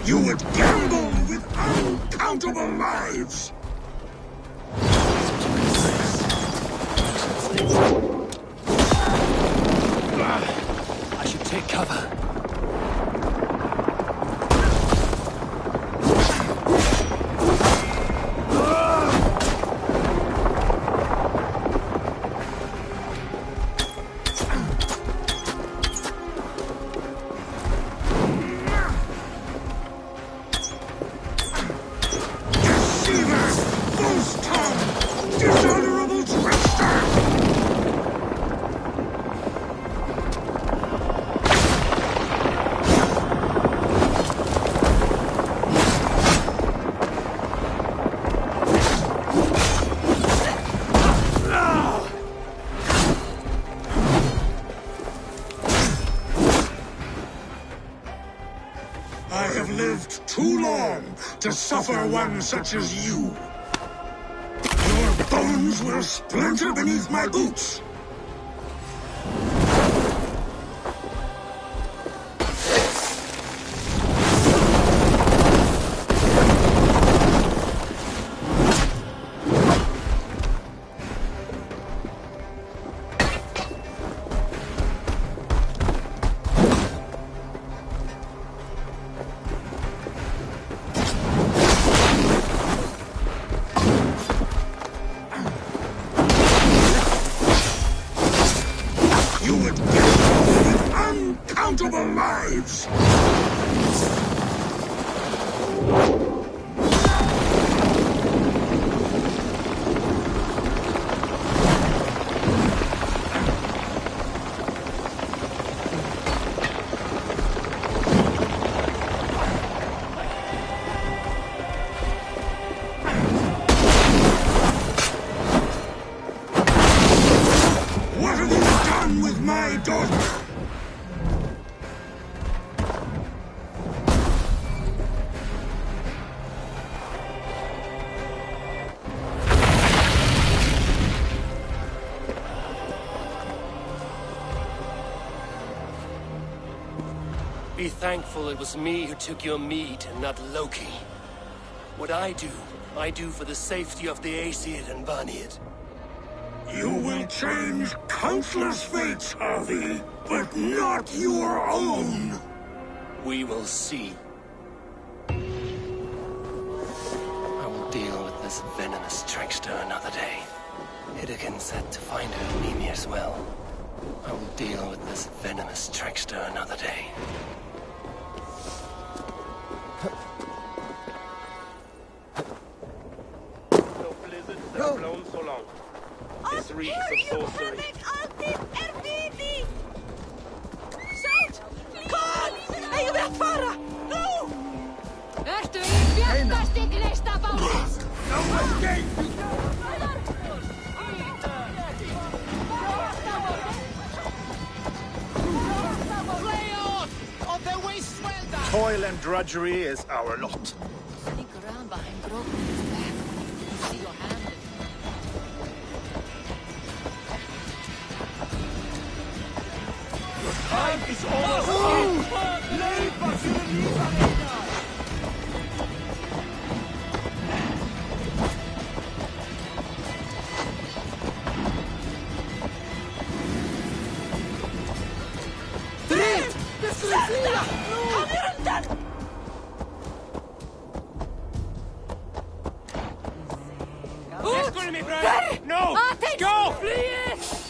Speaker 8: You would gamble with uncountable lives!
Speaker 1: I should take cover.
Speaker 8: I have lived too long to suffer one such as you. Your bones will splinter beneath my boots. You would gamble with uncountable lives! What have you done with my daughter?
Speaker 1: Be thankful it was me who took your mead and not Loki. What I do for the safety of the Aesir and Vanir.
Speaker 8: You will change countless fates, Harvey, but not your own.
Speaker 1: We will see. I will deal with this venomous trickster another day. Hidekin said to find her Mimir's well. I will deal with this venomous trickster another day.
Speaker 11: No blizzard that blown so long. This reeks of sorcery.
Speaker 7: Ei ole fara! No! Ertu í bjartastigleistapáðis?
Speaker 11: No escape! Toil and drudgery is our lot.
Speaker 4: Sneak around behind Grogan's back. See your hand.
Speaker 11: Time is almost up! Leave us in the
Speaker 1: Go to me, Brian! No! Go! Please!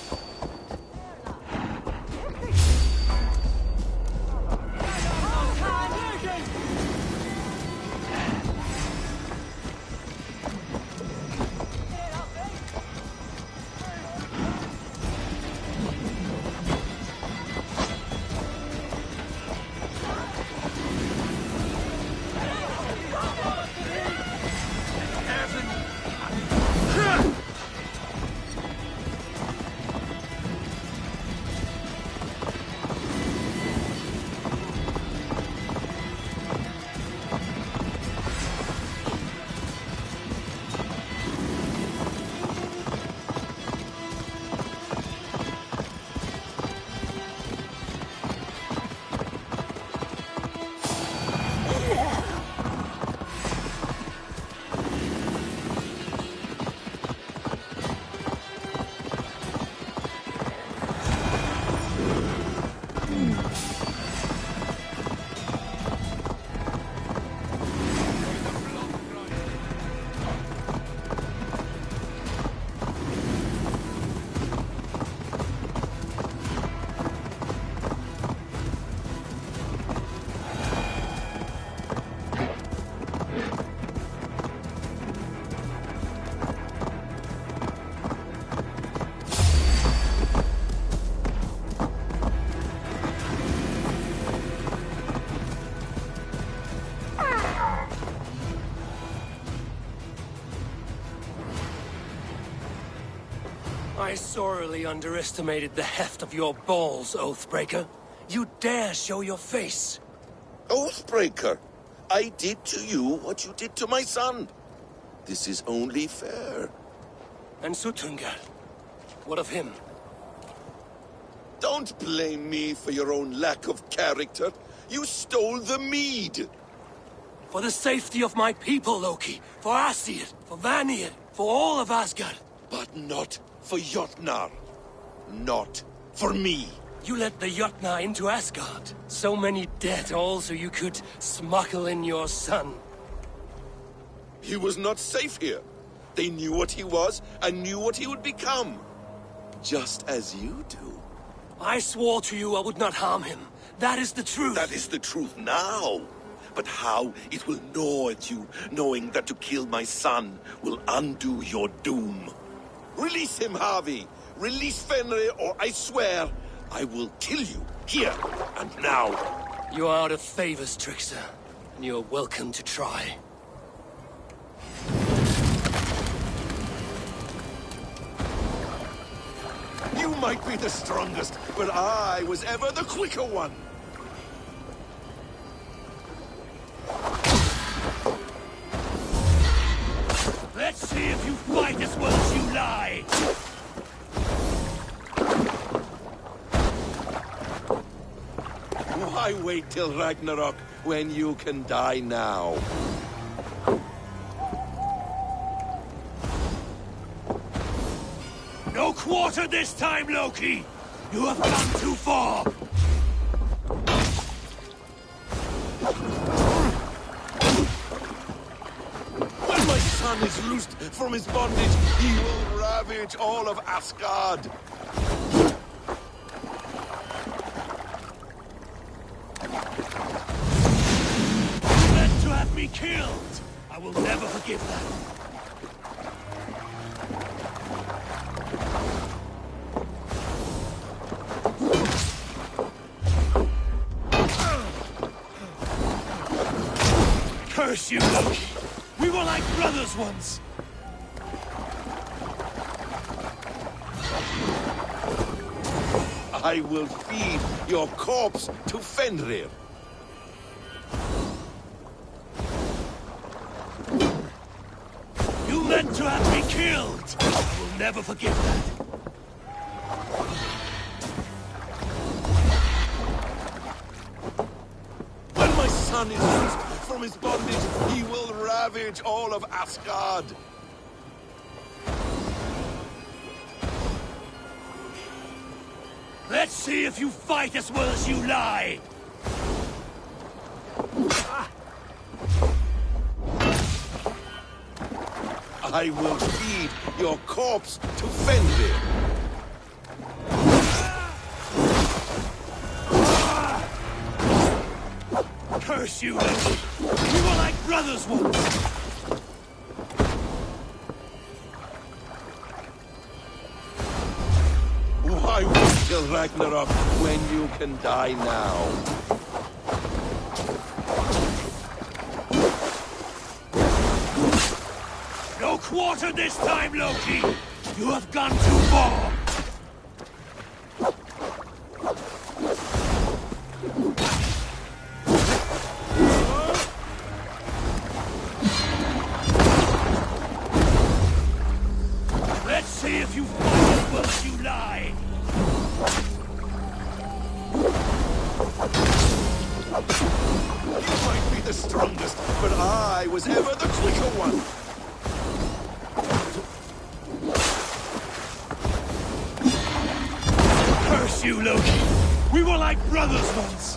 Speaker 1: I sorely underestimated the heft of your balls, Oathbreaker. You dare show your face!
Speaker 3: Oathbreaker, I did to you what you did to my son. This is only fair.
Speaker 1: And Sutungar? What of him?
Speaker 3: Don't blame me for your own lack of character. You stole the mead.
Speaker 1: For the safety of my people, Loki. For Aesir, for Vanir, for all of Asgard.
Speaker 3: But not for Jotnar. Not for me.
Speaker 1: You let the Jotnar into Asgard. So many dead, all so you could smuggle in your son.
Speaker 3: He was not safe here. They knew what he was and knew what he would become. Just as you do.
Speaker 1: I swore to you I would not harm him. That is the truth.
Speaker 3: That is the truth now. But how it will gnaw at you, knowing that to kill my son will undo your doom. Release him, Harvey. Release Fenrir, or I swear, I will kill you, here and now.
Speaker 1: You are out of favors, Trickster, and you are welcome to try.
Speaker 3: You might be the strongest, but I was ever the quicker one.
Speaker 1: Let's see if you fight as well as you lie!
Speaker 3: Why wait till Ragnarok when you can die now?
Speaker 1: No quarter this time, Loki! You have gone too far!
Speaker 3: When my son is loosed from his bondage, he will ravage all of Asgard.
Speaker 1: You meant to have me killed! I will never forgive that. Curse you, Loki! We were like brothers once!
Speaker 3: I will feed your corpse to Fenrir.
Speaker 1: You meant to have me killed! I will never forgive that.
Speaker 3: When my son is loosed from his bondage, he will ravage all of Asgard.
Speaker 1: Let's see if you fight as well as you lie!
Speaker 3: I will feed your corpse to Fenrir.
Speaker 1: Curse you, Loki! We were like brothers once!
Speaker 3: Why wait till Ragnarok when you can die now?
Speaker 1: No quarter this time, Loki! You have gone too far! Let's see if you fight as well as you lie!
Speaker 3: You might be the strongest, but I was ever the quicker one.
Speaker 1: Curse you, Loki! We were like brothers once!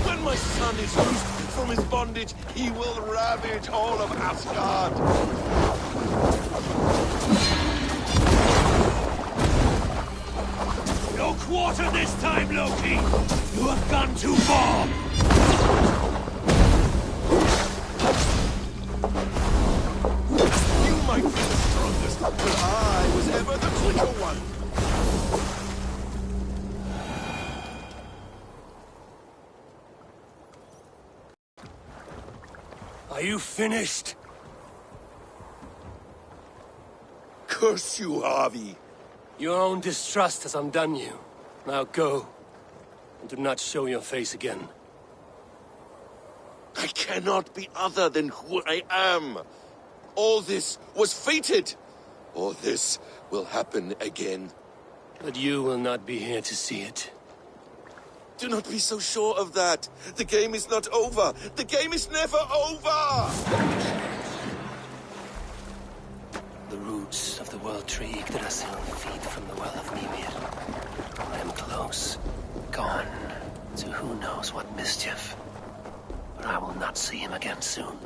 Speaker 3: When my son is loosed from his bondage, he will ravage all of Asgard.
Speaker 1: No quarter this time, Loki! You have gone too far!
Speaker 3: You might be the strongest, but I was ever the quicker one.
Speaker 1: Are you finished?
Speaker 3: Curse you, Harvey.
Speaker 1: Your own distrust has undone you. Now go, and do not show your face again.
Speaker 3: I cannot be other than who I am. All this was fated. All this will happen again.
Speaker 1: But you will not be here to see it.
Speaker 3: Do not be so sure of that. The game is not over. The game is never over!
Speaker 6: The roots of the World Tree Yggdrasil feed from the well of Mimir. I am close, gone to who knows what mischief. But I will not see him again soon.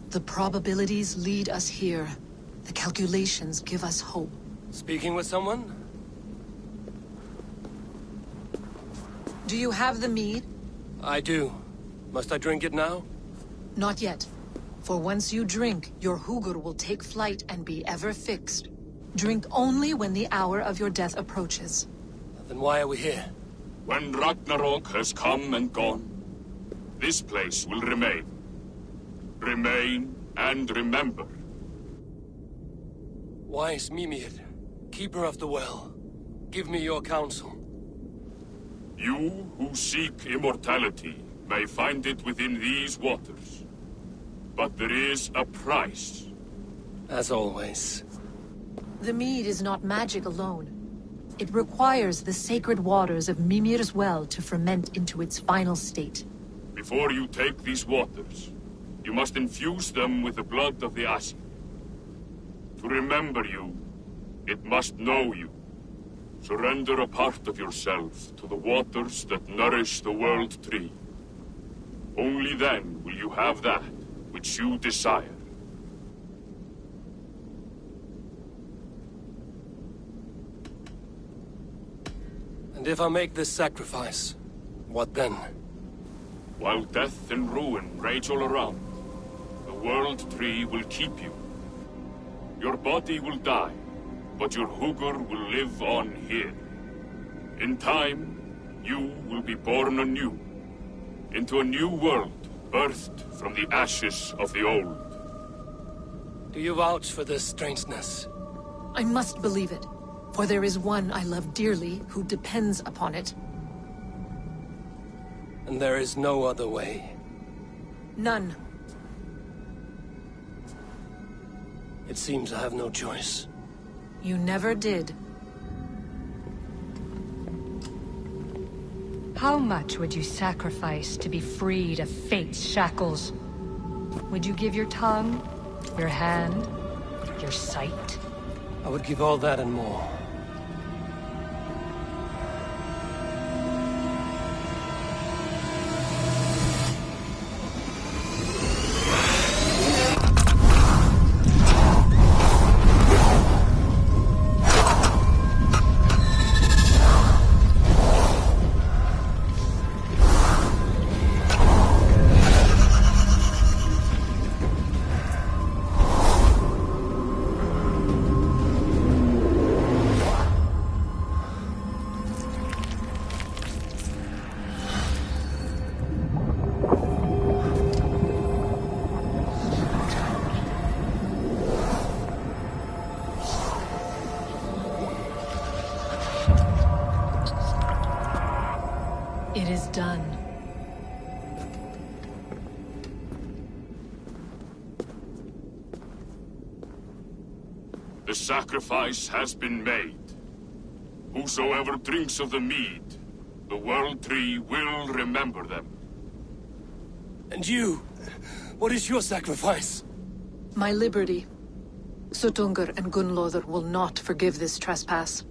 Speaker 4: The probabilities lead us here. The calculations give us hope.
Speaker 1: Speaking with someone?
Speaker 4: Do you have the mead?
Speaker 1: I do. Must I drink it now?
Speaker 4: Not yet. For once you drink, your Hugur will take flight and be ever fixed. Drink only when the hour of your death approaches.
Speaker 1: Then why are we here?
Speaker 17: When Ragnarok has come and gone, this place will remain. Remain and remember.
Speaker 1: Wise Mimir, keeper of the well, give me your counsel.
Speaker 17: You who seek immortality may find it within these waters. But there is a price.
Speaker 1: As always.
Speaker 4: The mead is not magic alone. It requires the sacred waters of Mimir's well to ferment into its final state.
Speaker 17: Before you take these waters, you must infuse them with the blood of the Asi. To remember you, it must know you. Surrender a part of yourself to the waters that nourish the World Tree. Only then will you have that which you desire.
Speaker 1: And if I make this sacrifice, what then?
Speaker 17: While death and ruin rage all around, the World Tree will keep you. Your body will die, but your Hugur will live on here. In time, you will be born anew, into a new world birthed from the ashes of the old.
Speaker 1: Do you vouch for this strangeness?
Speaker 4: I must believe it, for there is one I love dearly who depends upon it.
Speaker 1: And there is no other way.
Speaker 4: None.
Speaker 1: It seems I have no choice.
Speaker 4: You never did.
Speaker 2: How much would you sacrifice to be freed of fate's shackles? Would you give your tongue, your hand, your sight?
Speaker 1: I would give all that and more.
Speaker 4: It is done.
Speaker 17: The sacrifice has been made. Whosoever drinks of the mead, the World Tree will remember them.
Speaker 1: And you? What is your sacrifice?
Speaker 4: My liberty. Suttungr and Gunnlóðr will not forgive this trespass.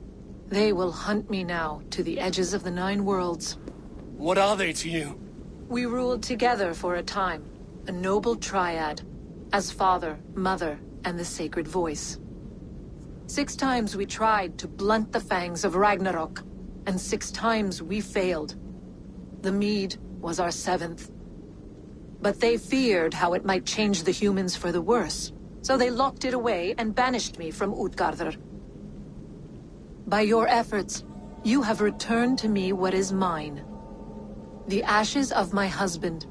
Speaker 4: They will hunt me now to the edges of the 9 worlds.
Speaker 1: What are they to you?
Speaker 4: We ruled together for a time, a noble triad, as father, mother, and the sacred voice. 6 times we tried to blunt the fangs of Ragnarok, and 6 times we failed. The mead was our 7th. But they feared how it might change the humans for the worse, so they locked it away and banished me from Utgardr. By your efforts, you have returned to me what is mine. The ashes of my husband.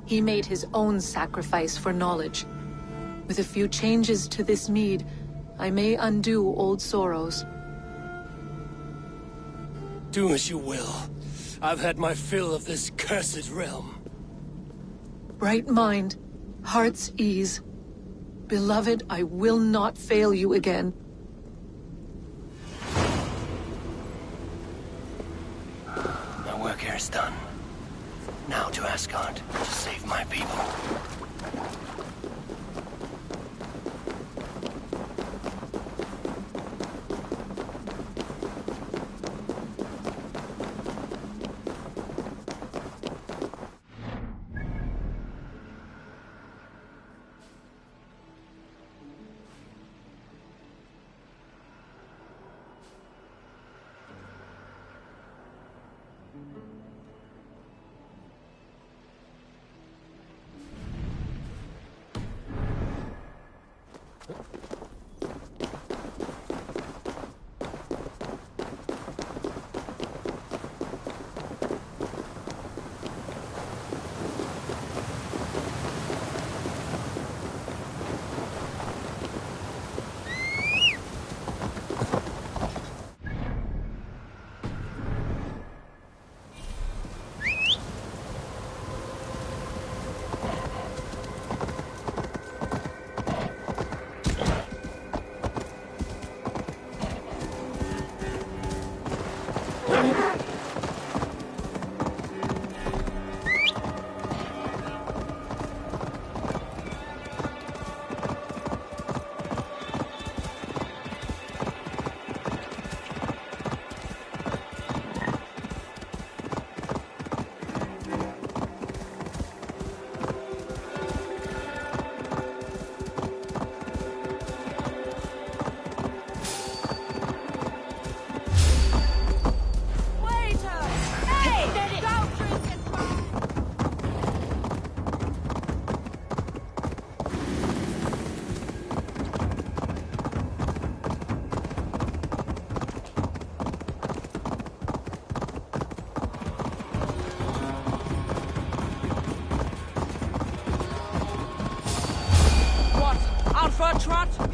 Speaker 4: He made his own sacrifice for knowledge. With a few changes to this mead, I may undo old sorrows.
Speaker 1: Do as you will. I've had my fill of this cursed realm.
Speaker 4: Bright mind, heart's ease. Beloved, I will not fail you again.
Speaker 6: My work here is done. Now to Asgard, to save my people.
Speaker 12: for a trot?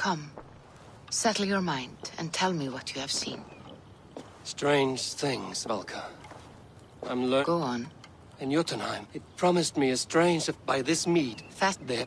Speaker 18: Come. Settle your mind and tell me what you have seen.
Speaker 1: Strange things, Valka.
Speaker 18: Go on.
Speaker 1: In Jotunheim, it promised me a strange by this mead.
Speaker 18: Fast
Speaker 1: there.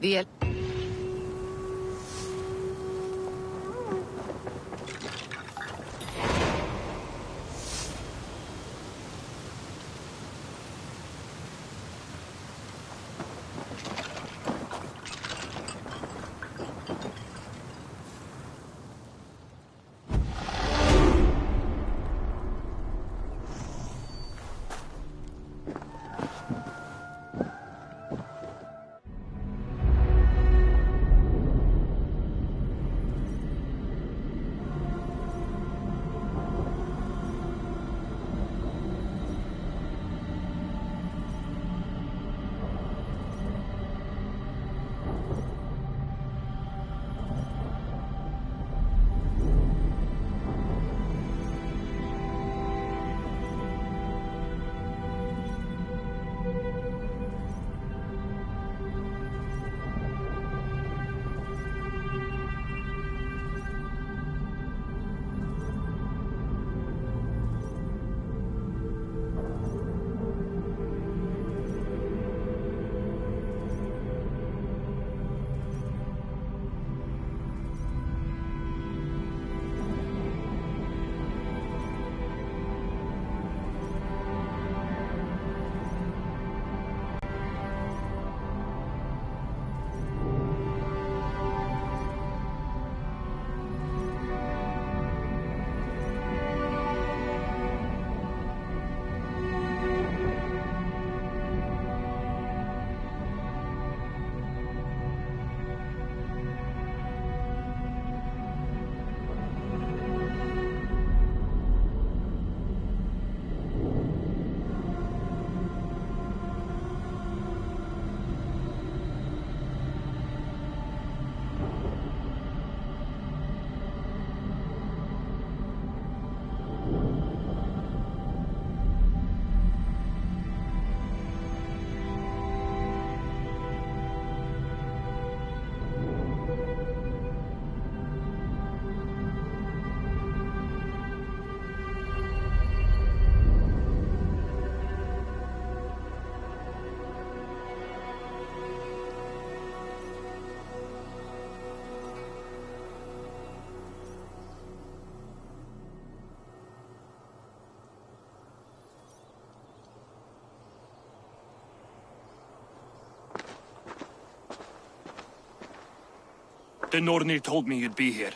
Speaker 15: The Nornir told me you'd be here.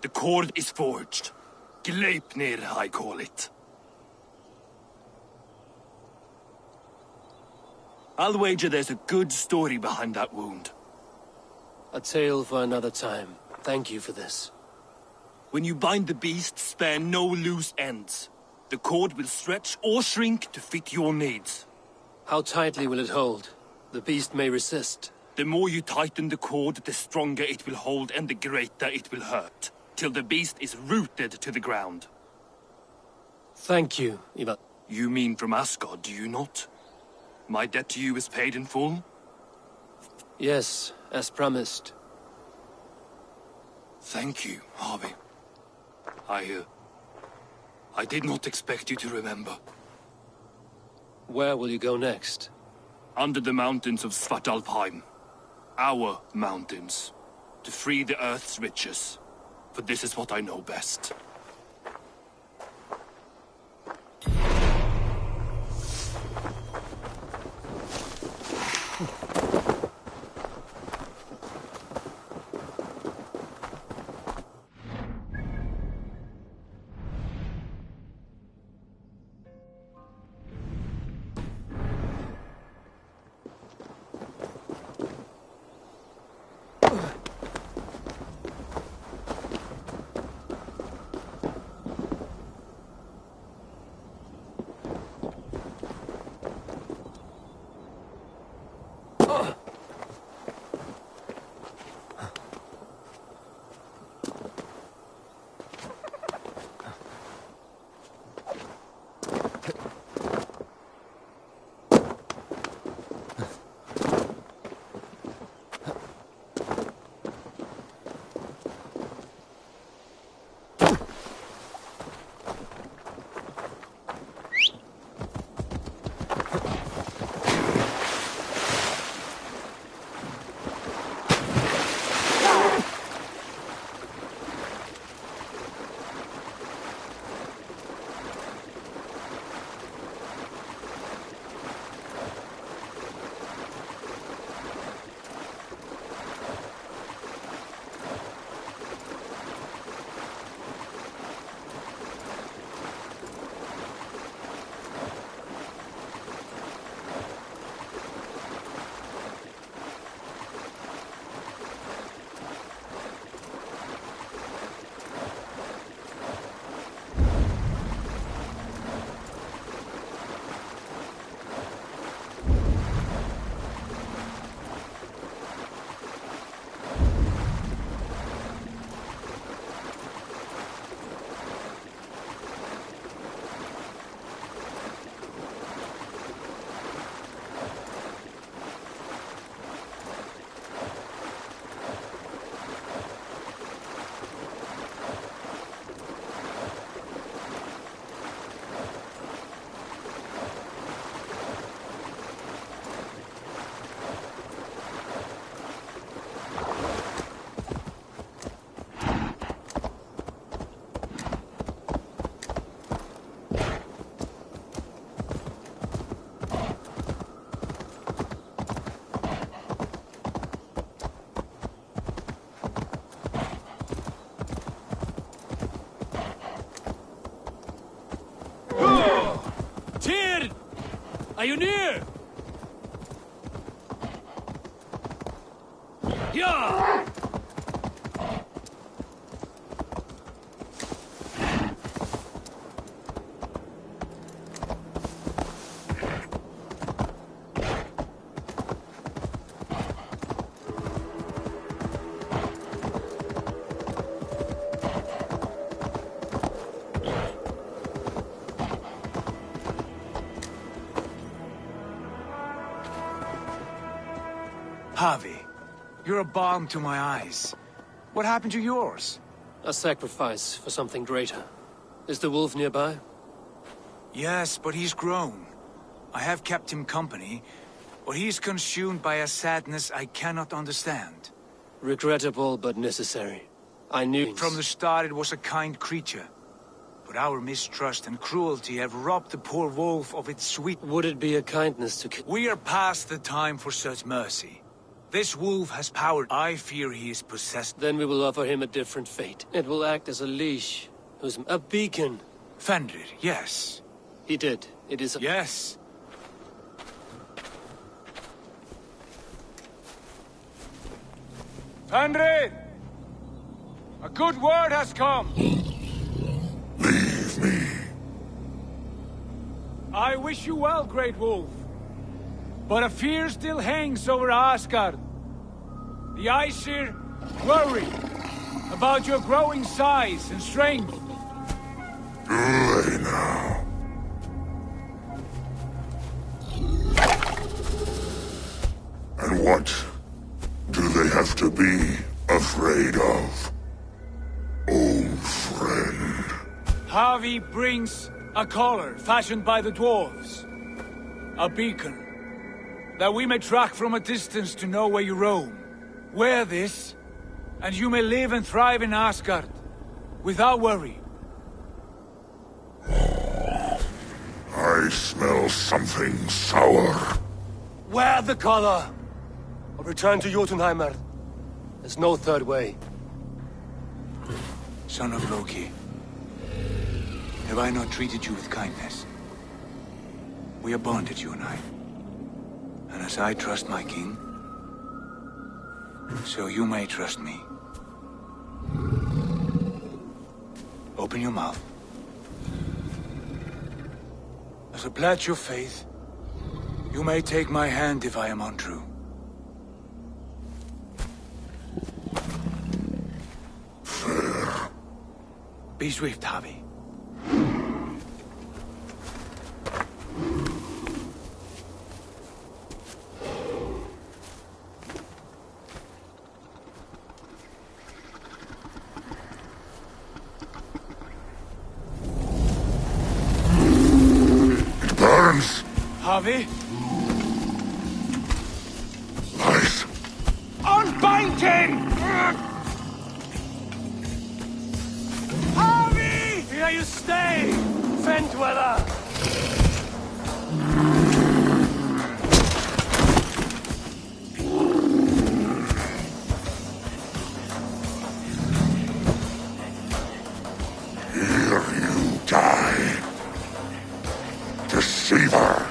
Speaker 15: The cord is forged. Gleipnir, I call it. I'll wager there's a good story behind that wound.
Speaker 1: A tale for another time. Thank you for this.
Speaker 15: When you bind the beast, spare no loose ends. The cord will stretch or shrink to fit your needs.
Speaker 1: How tightly will it hold? The beast may resist.
Speaker 15: The more you tighten the cord, the stronger it will hold and the greater it will hurt, till the beast is rooted to the ground.
Speaker 1: Thank you, Ivan.
Speaker 15: You mean from Asgard, do you not? My debt to you is paid in full?
Speaker 1: Yes, as promised.
Speaker 15: Thank you, Harvey. I did not expect you to remember.
Speaker 1: Where will you go next?
Speaker 15: Under the mountains of Svartalfheim. Our mountains. To free the Earth's riches. For this is what I know best.
Speaker 12: Are you near? Yeah!
Speaker 19: Javi, you're a balm to my eyes. What happened to yours?
Speaker 1: A sacrifice for something greater. Is the wolf nearby?
Speaker 19: Yes, but he's grown. I have kept him company, but he's consumed by a sadness I cannot understand.
Speaker 1: Regrettable, but necessary. I knew...
Speaker 19: From the start it was a kind creature. But our mistrust and cruelty have robbed the poor wolf of its sweet...
Speaker 1: Would it be a kindness to kill...
Speaker 19: We are past the time for such mercy. This wolf has power. I fear he is possessed.
Speaker 1: Then we will offer him a different fate. It will act as a leash, who's a beacon.
Speaker 19: Fenrir, yes.
Speaker 1: He did. It is a...
Speaker 19: Yes. Fenrir! A good word has come.
Speaker 8: Leave me.
Speaker 19: I wish you well, Great Wolf. But a fear still hangs over Asgard. The Aesir worry about your growing size and strength.
Speaker 8: Do they now? And what do they have to be afraid of? Old friend.
Speaker 19: Javi brings a collar fashioned by the dwarves. A beacon. That we may track from a distance to know where you roam. Wear this, and you may live and thrive in Asgard, without worry.
Speaker 8: I smell something sour.
Speaker 1: Wear the collar! Or return to Jotunheimer. There's no third way.
Speaker 19: Son of Loki, have I not treated you with kindness? We are bonded, you and I. And as I trust my king, so you may trust me. Open your mouth. As a pledge of faith, you may take my hand if I am untrue.
Speaker 8: Fair.
Speaker 19: Be swift, Javi. Javi?
Speaker 8: Lies.
Speaker 19: Unbind him! Javi!
Speaker 1: Here you stay, Fen Dweller!
Speaker 8: Here you die. Deceiver.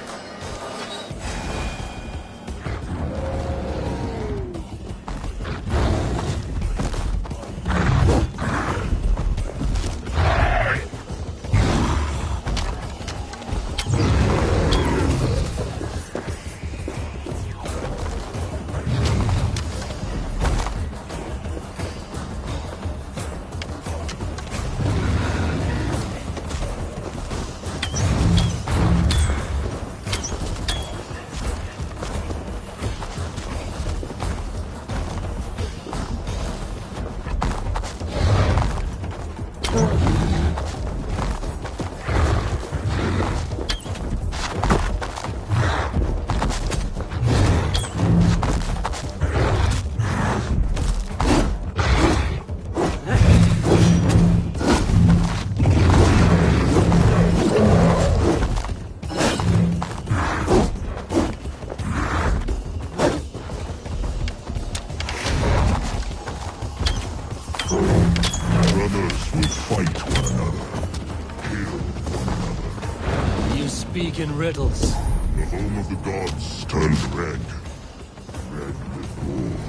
Speaker 8: Fight one another. Kill one another.
Speaker 1: You speak in riddles.
Speaker 8: The home of the gods turned red. Red with gore.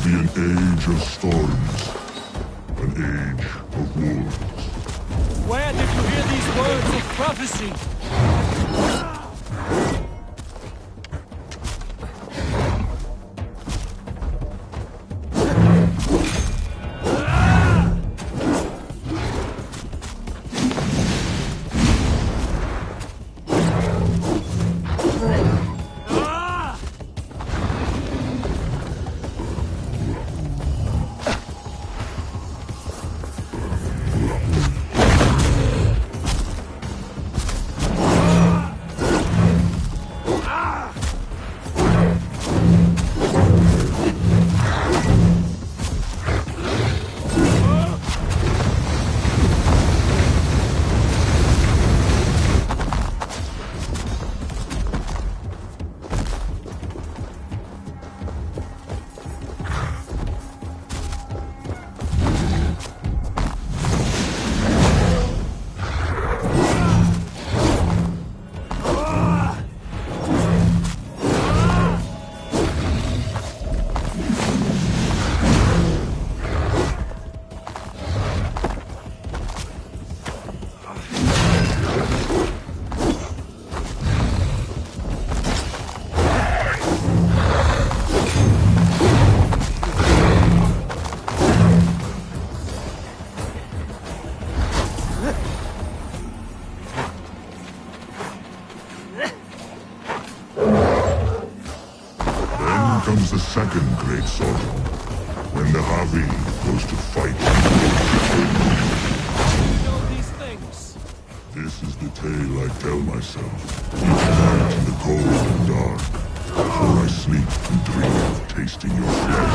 Speaker 8: Be an age of storms, an age of wolves.
Speaker 19: Where did you hear these words of prophecy?
Speaker 8: Comes the second great sorrow, when the Havi goes to fight.
Speaker 19: You know these things?
Speaker 8: This is the tale I tell myself, each night in the cold and dark, before I sleep and dream of tasting your flesh.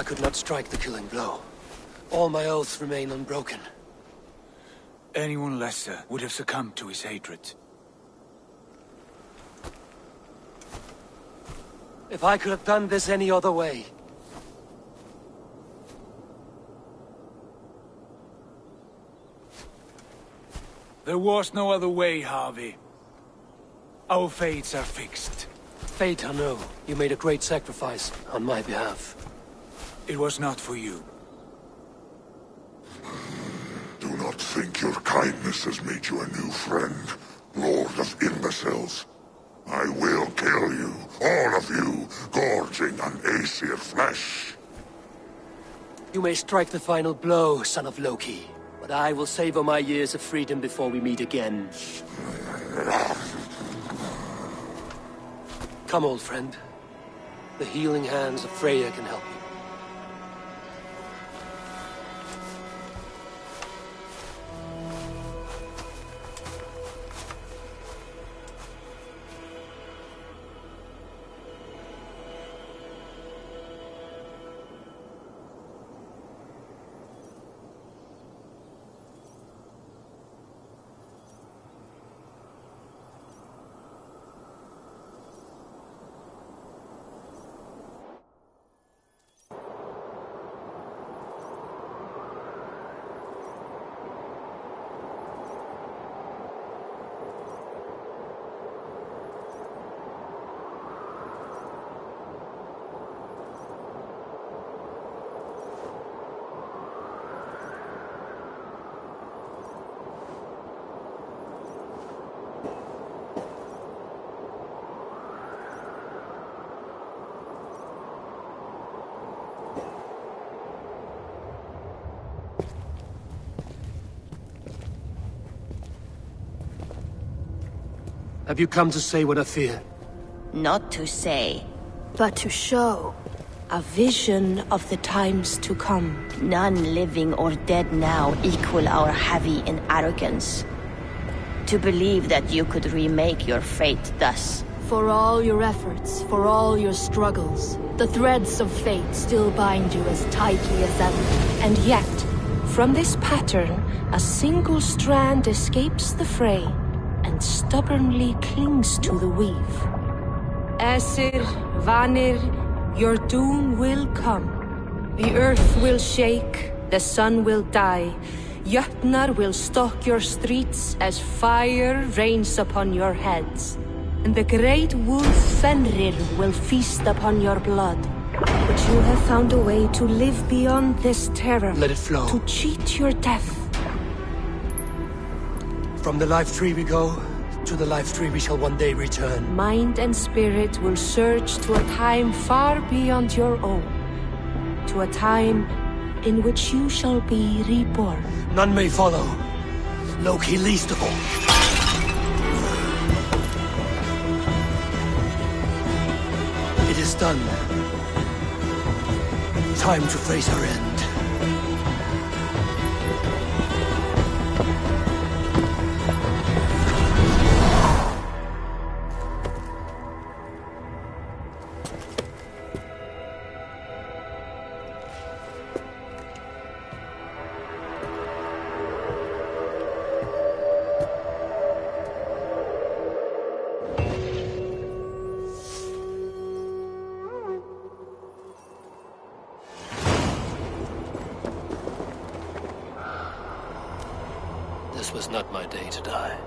Speaker 1: I could not strike the killing blow. All my oaths remain unbroken.
Speaker 19: Anyone lesser would have succumbed to his hatred.
Speaker 1: If I could have done this any other way...
Speaker 19: There was no other way, Harvey. Our fates are fixed.
Speaker 1: Fate, I know. You made a great sacrifice on my behalf.
Speaker 19: It was not for you.
Speaker 8: Do not think your kindness has made you a new friend, Lord of Imbeciles. I will kill you, all of you, gorging on Aesir flesh.
Speaker 1: You may strike the final blow, son of Loki, but I will savor my years of freedom before we meet again. Come, old friend. The healing hands of Freya can help you. Have you come to say what I fear?
Speaker 14: Not to say,
Speaker 20: but to show. A vision of the times to come.
Speaker 14: None living or dead now equal our heavy in arrogance. To believe that you could remake your fate thus.
Speaker 20: For all your efforts, for all your struggles, the threads of fate still bind you as tightly as ever. And yet, from this pattern, a single strand escapes the fray and stubbornly clings to the weave. Aesir, Vanir, your doom will come. The earth will shake, the sun will die. Jötnar will stalk your streets as fire rains upon your heads. And the great wolf Fenrir will feast upon your blood. But you have found a way to live beyond this terror.
Speaker 1: Let it flow.
Speaker 20: To cheat your death.
Speaker 1: From the life tree we go, to the life tree we shall one day return.
Speaker 20: Mind and spirit will surge to a time far beyond your own. To a time in which you shall be reborn.
Speaker 1: None may follow. Loki least of all. It is done. Time to face our end. This was not my day to die.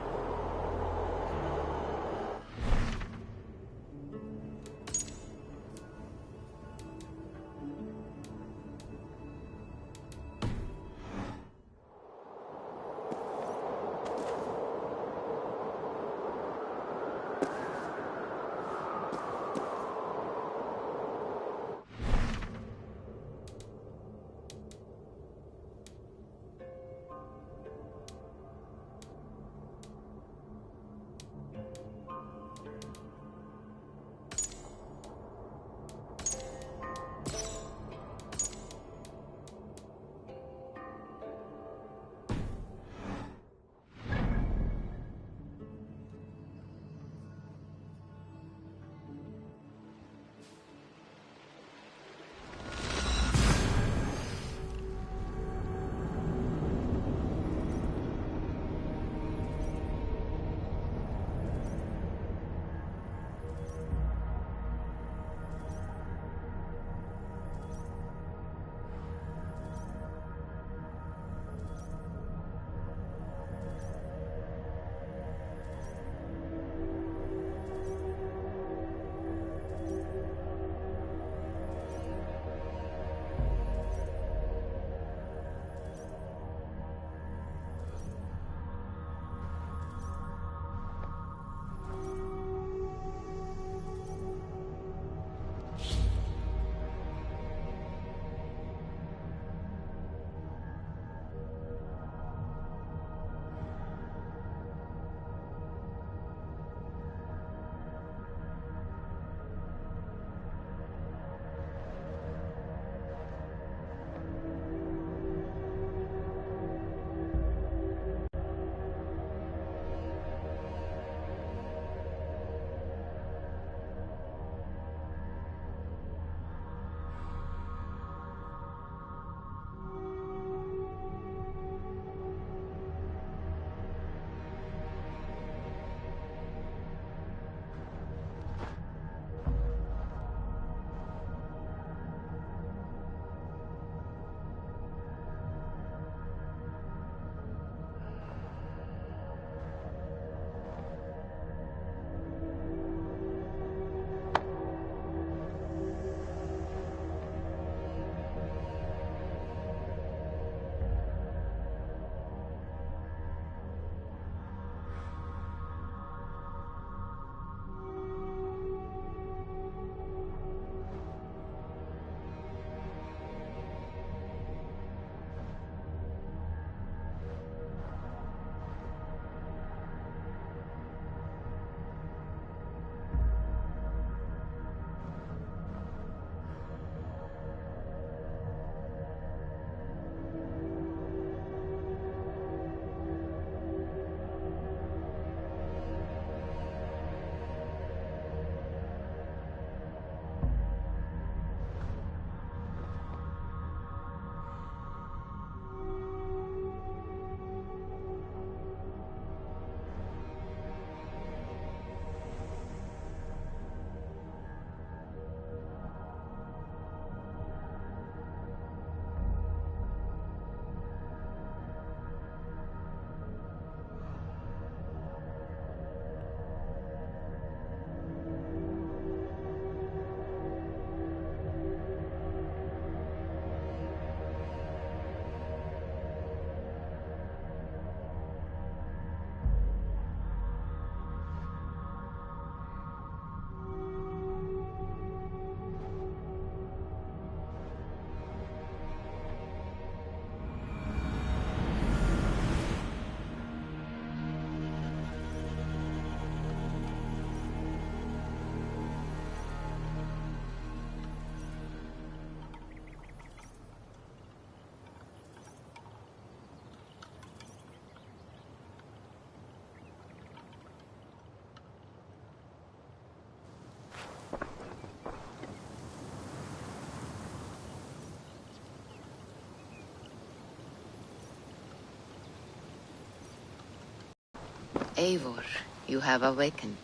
Speaker 18: Eivor, you have awakened.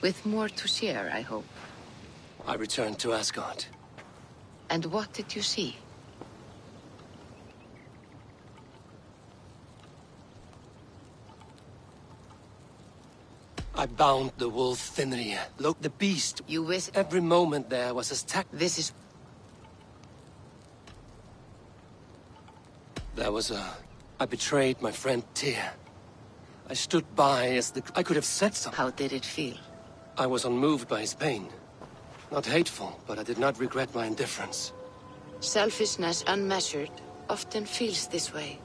Speaker 18: With more to share, I hope.
Speaker 1: I returned to Asgard.
Speaker 18: And what did you see?
Speaker 1: I bound the wolf Fenrir. Look, the beast.
Speaker 18: You wish...
Speaker 1: Every moment there was as
Speaker 18: This is...
Speaker 1: There was I betrayed my friend Tyr. I stood by as I could have said something.
Speaker 18: How did it feel?
Speaker 1: I was unmoved by his pain. Not hateful, but I did not regret my indifference.
Speaker 18: Selfishness unmeasured often feels this way.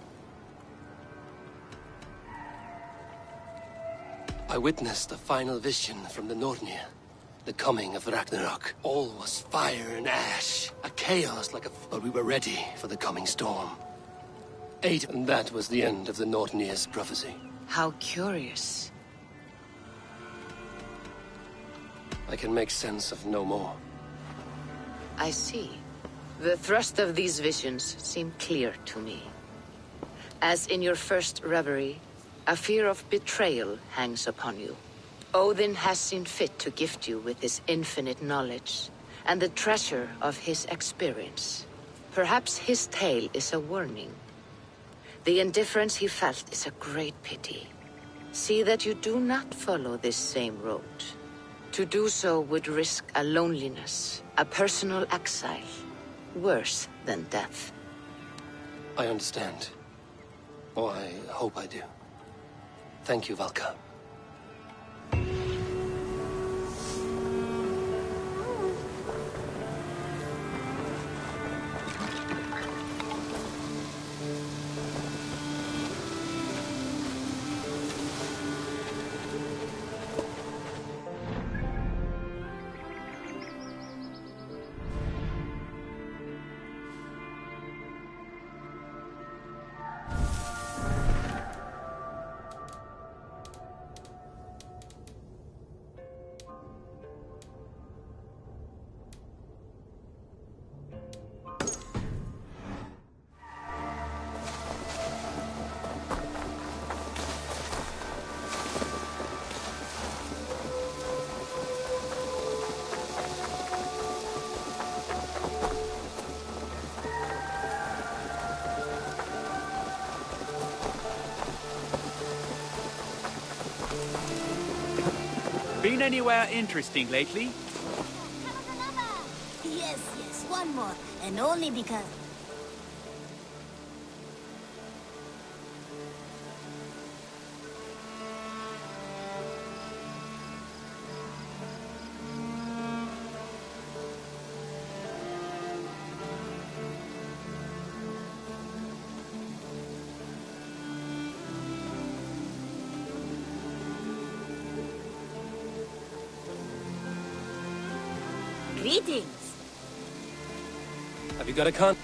Speaker 1: I witnessed a final vision from the Nornir. The coming of Ragnarok. All was fire and ash. A chaos like a... But we were ready for the coming storm. And that was the end of the Nornir's prophecy.
Speaker 18: How curious.
Speaker 1: I can make sense of no more.
Speaker 18: I see. The thrust of these visions seem clear to me. As in your first reverie, a fear of betrayal hangs upon you. Odin has seen fit to gift you with his infinite knowledge, and the treasure of his experience. Perhaps his tale is a warning. The indifference he felt is a great pity. See that you do not follow this same road. To do so would risk a loneliness, a personal exile, worse than death.
Speaker 1: I understand. Or I hope I do. Thank you, Valka.
Speaker 19: Been anywhere interesting lately?
Speaker 16: Yes, one more. And only because... Greetings.
Speaker 1: Have you got a con?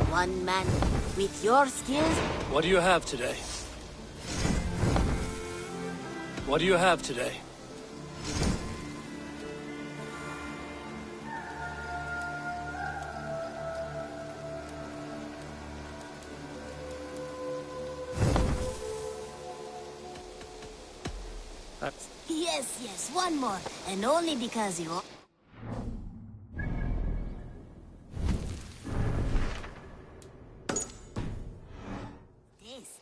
Speaker 16: One man with your skills?
Speaker 1: What do you have today? What do you have today?
Speaker 16: Yes, one more. And only because you... This.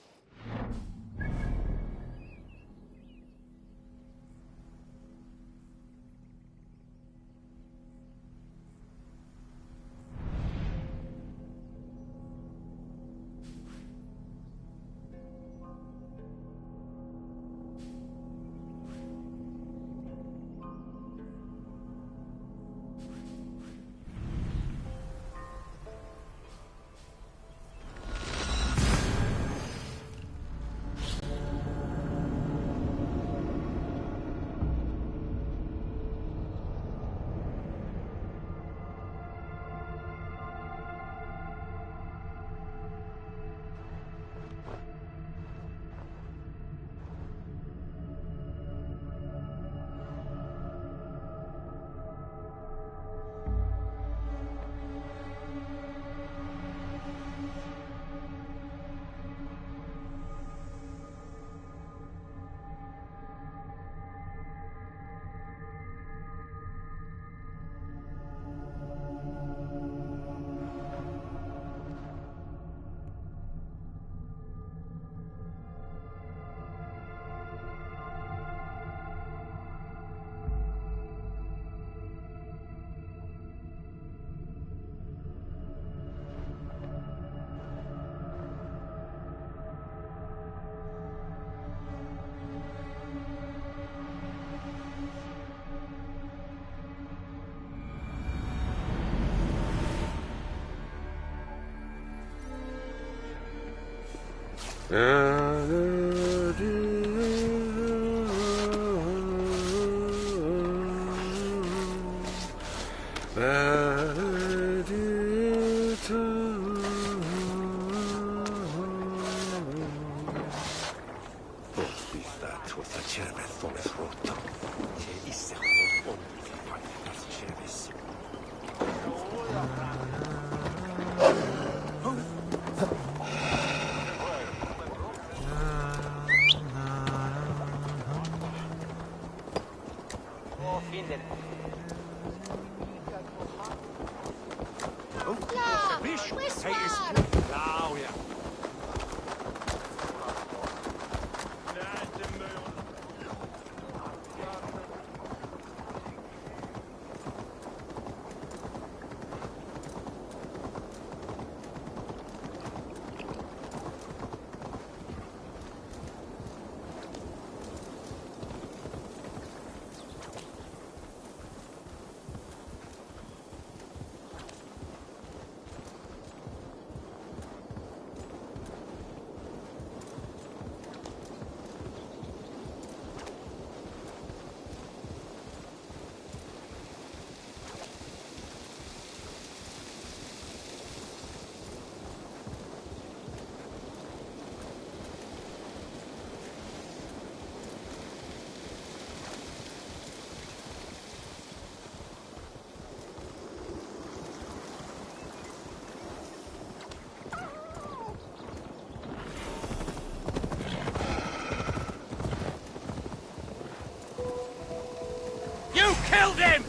Speaker 19: You killed him!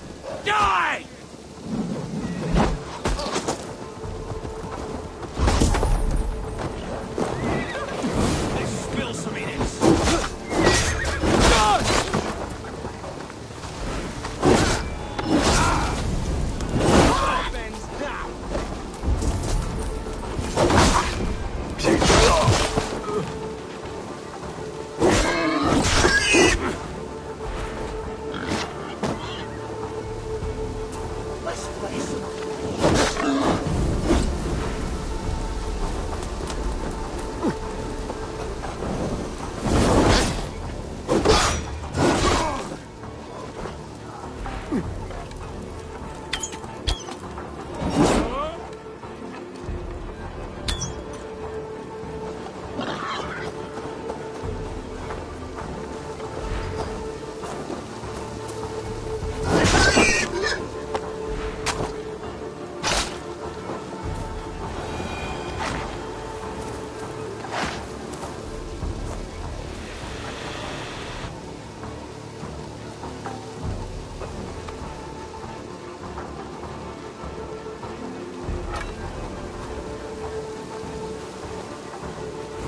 Speaker 19: Die! Let's spill some in it.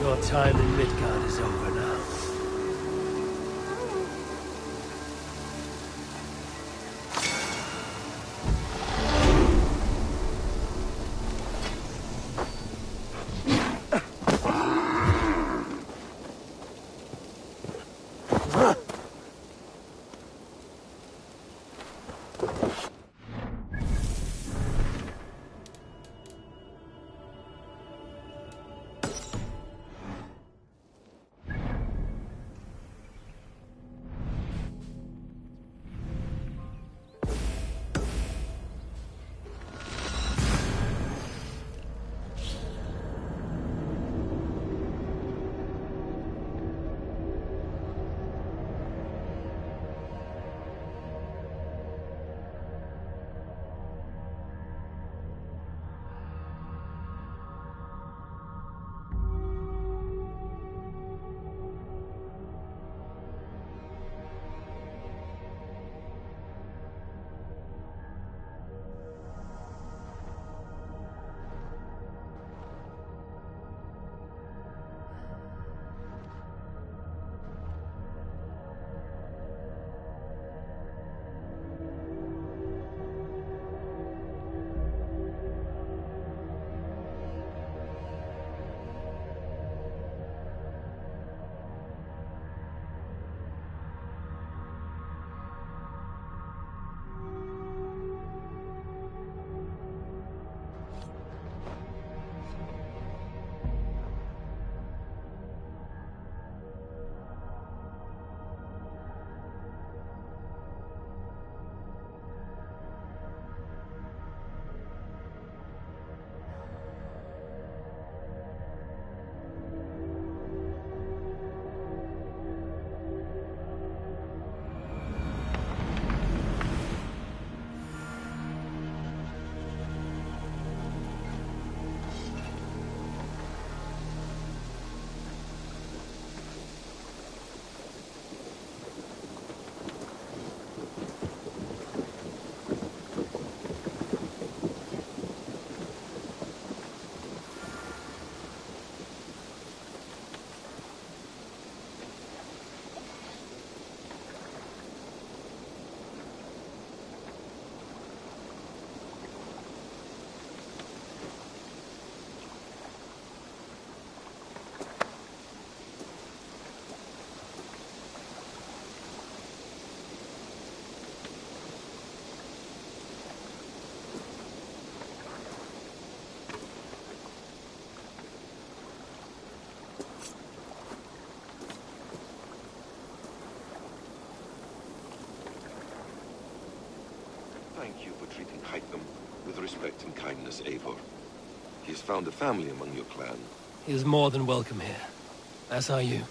Speaker 6: Your time in Midgard is over now.
Speaker 3: Thank you for treating Hytham with respect and kindness, Eivor. He has found a family among your clan.
Speaker 6: He is more than welcome here. As are you.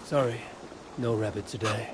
Speaker 6: Sorry, no rabbit today.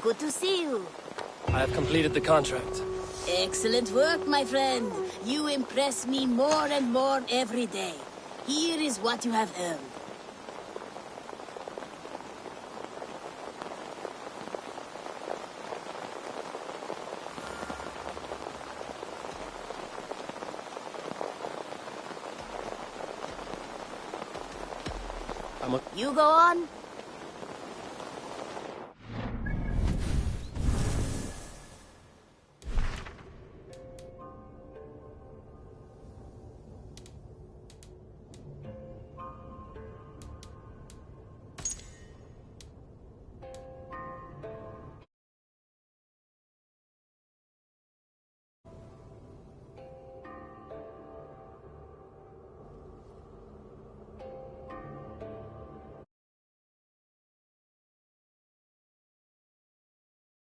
Speaker 21: Good to see you.
Speaker 1: I have completed the contract.
Speaker 21: Excellent work, my friend. You impress me more and more every day. Here is what you have earned. You go on,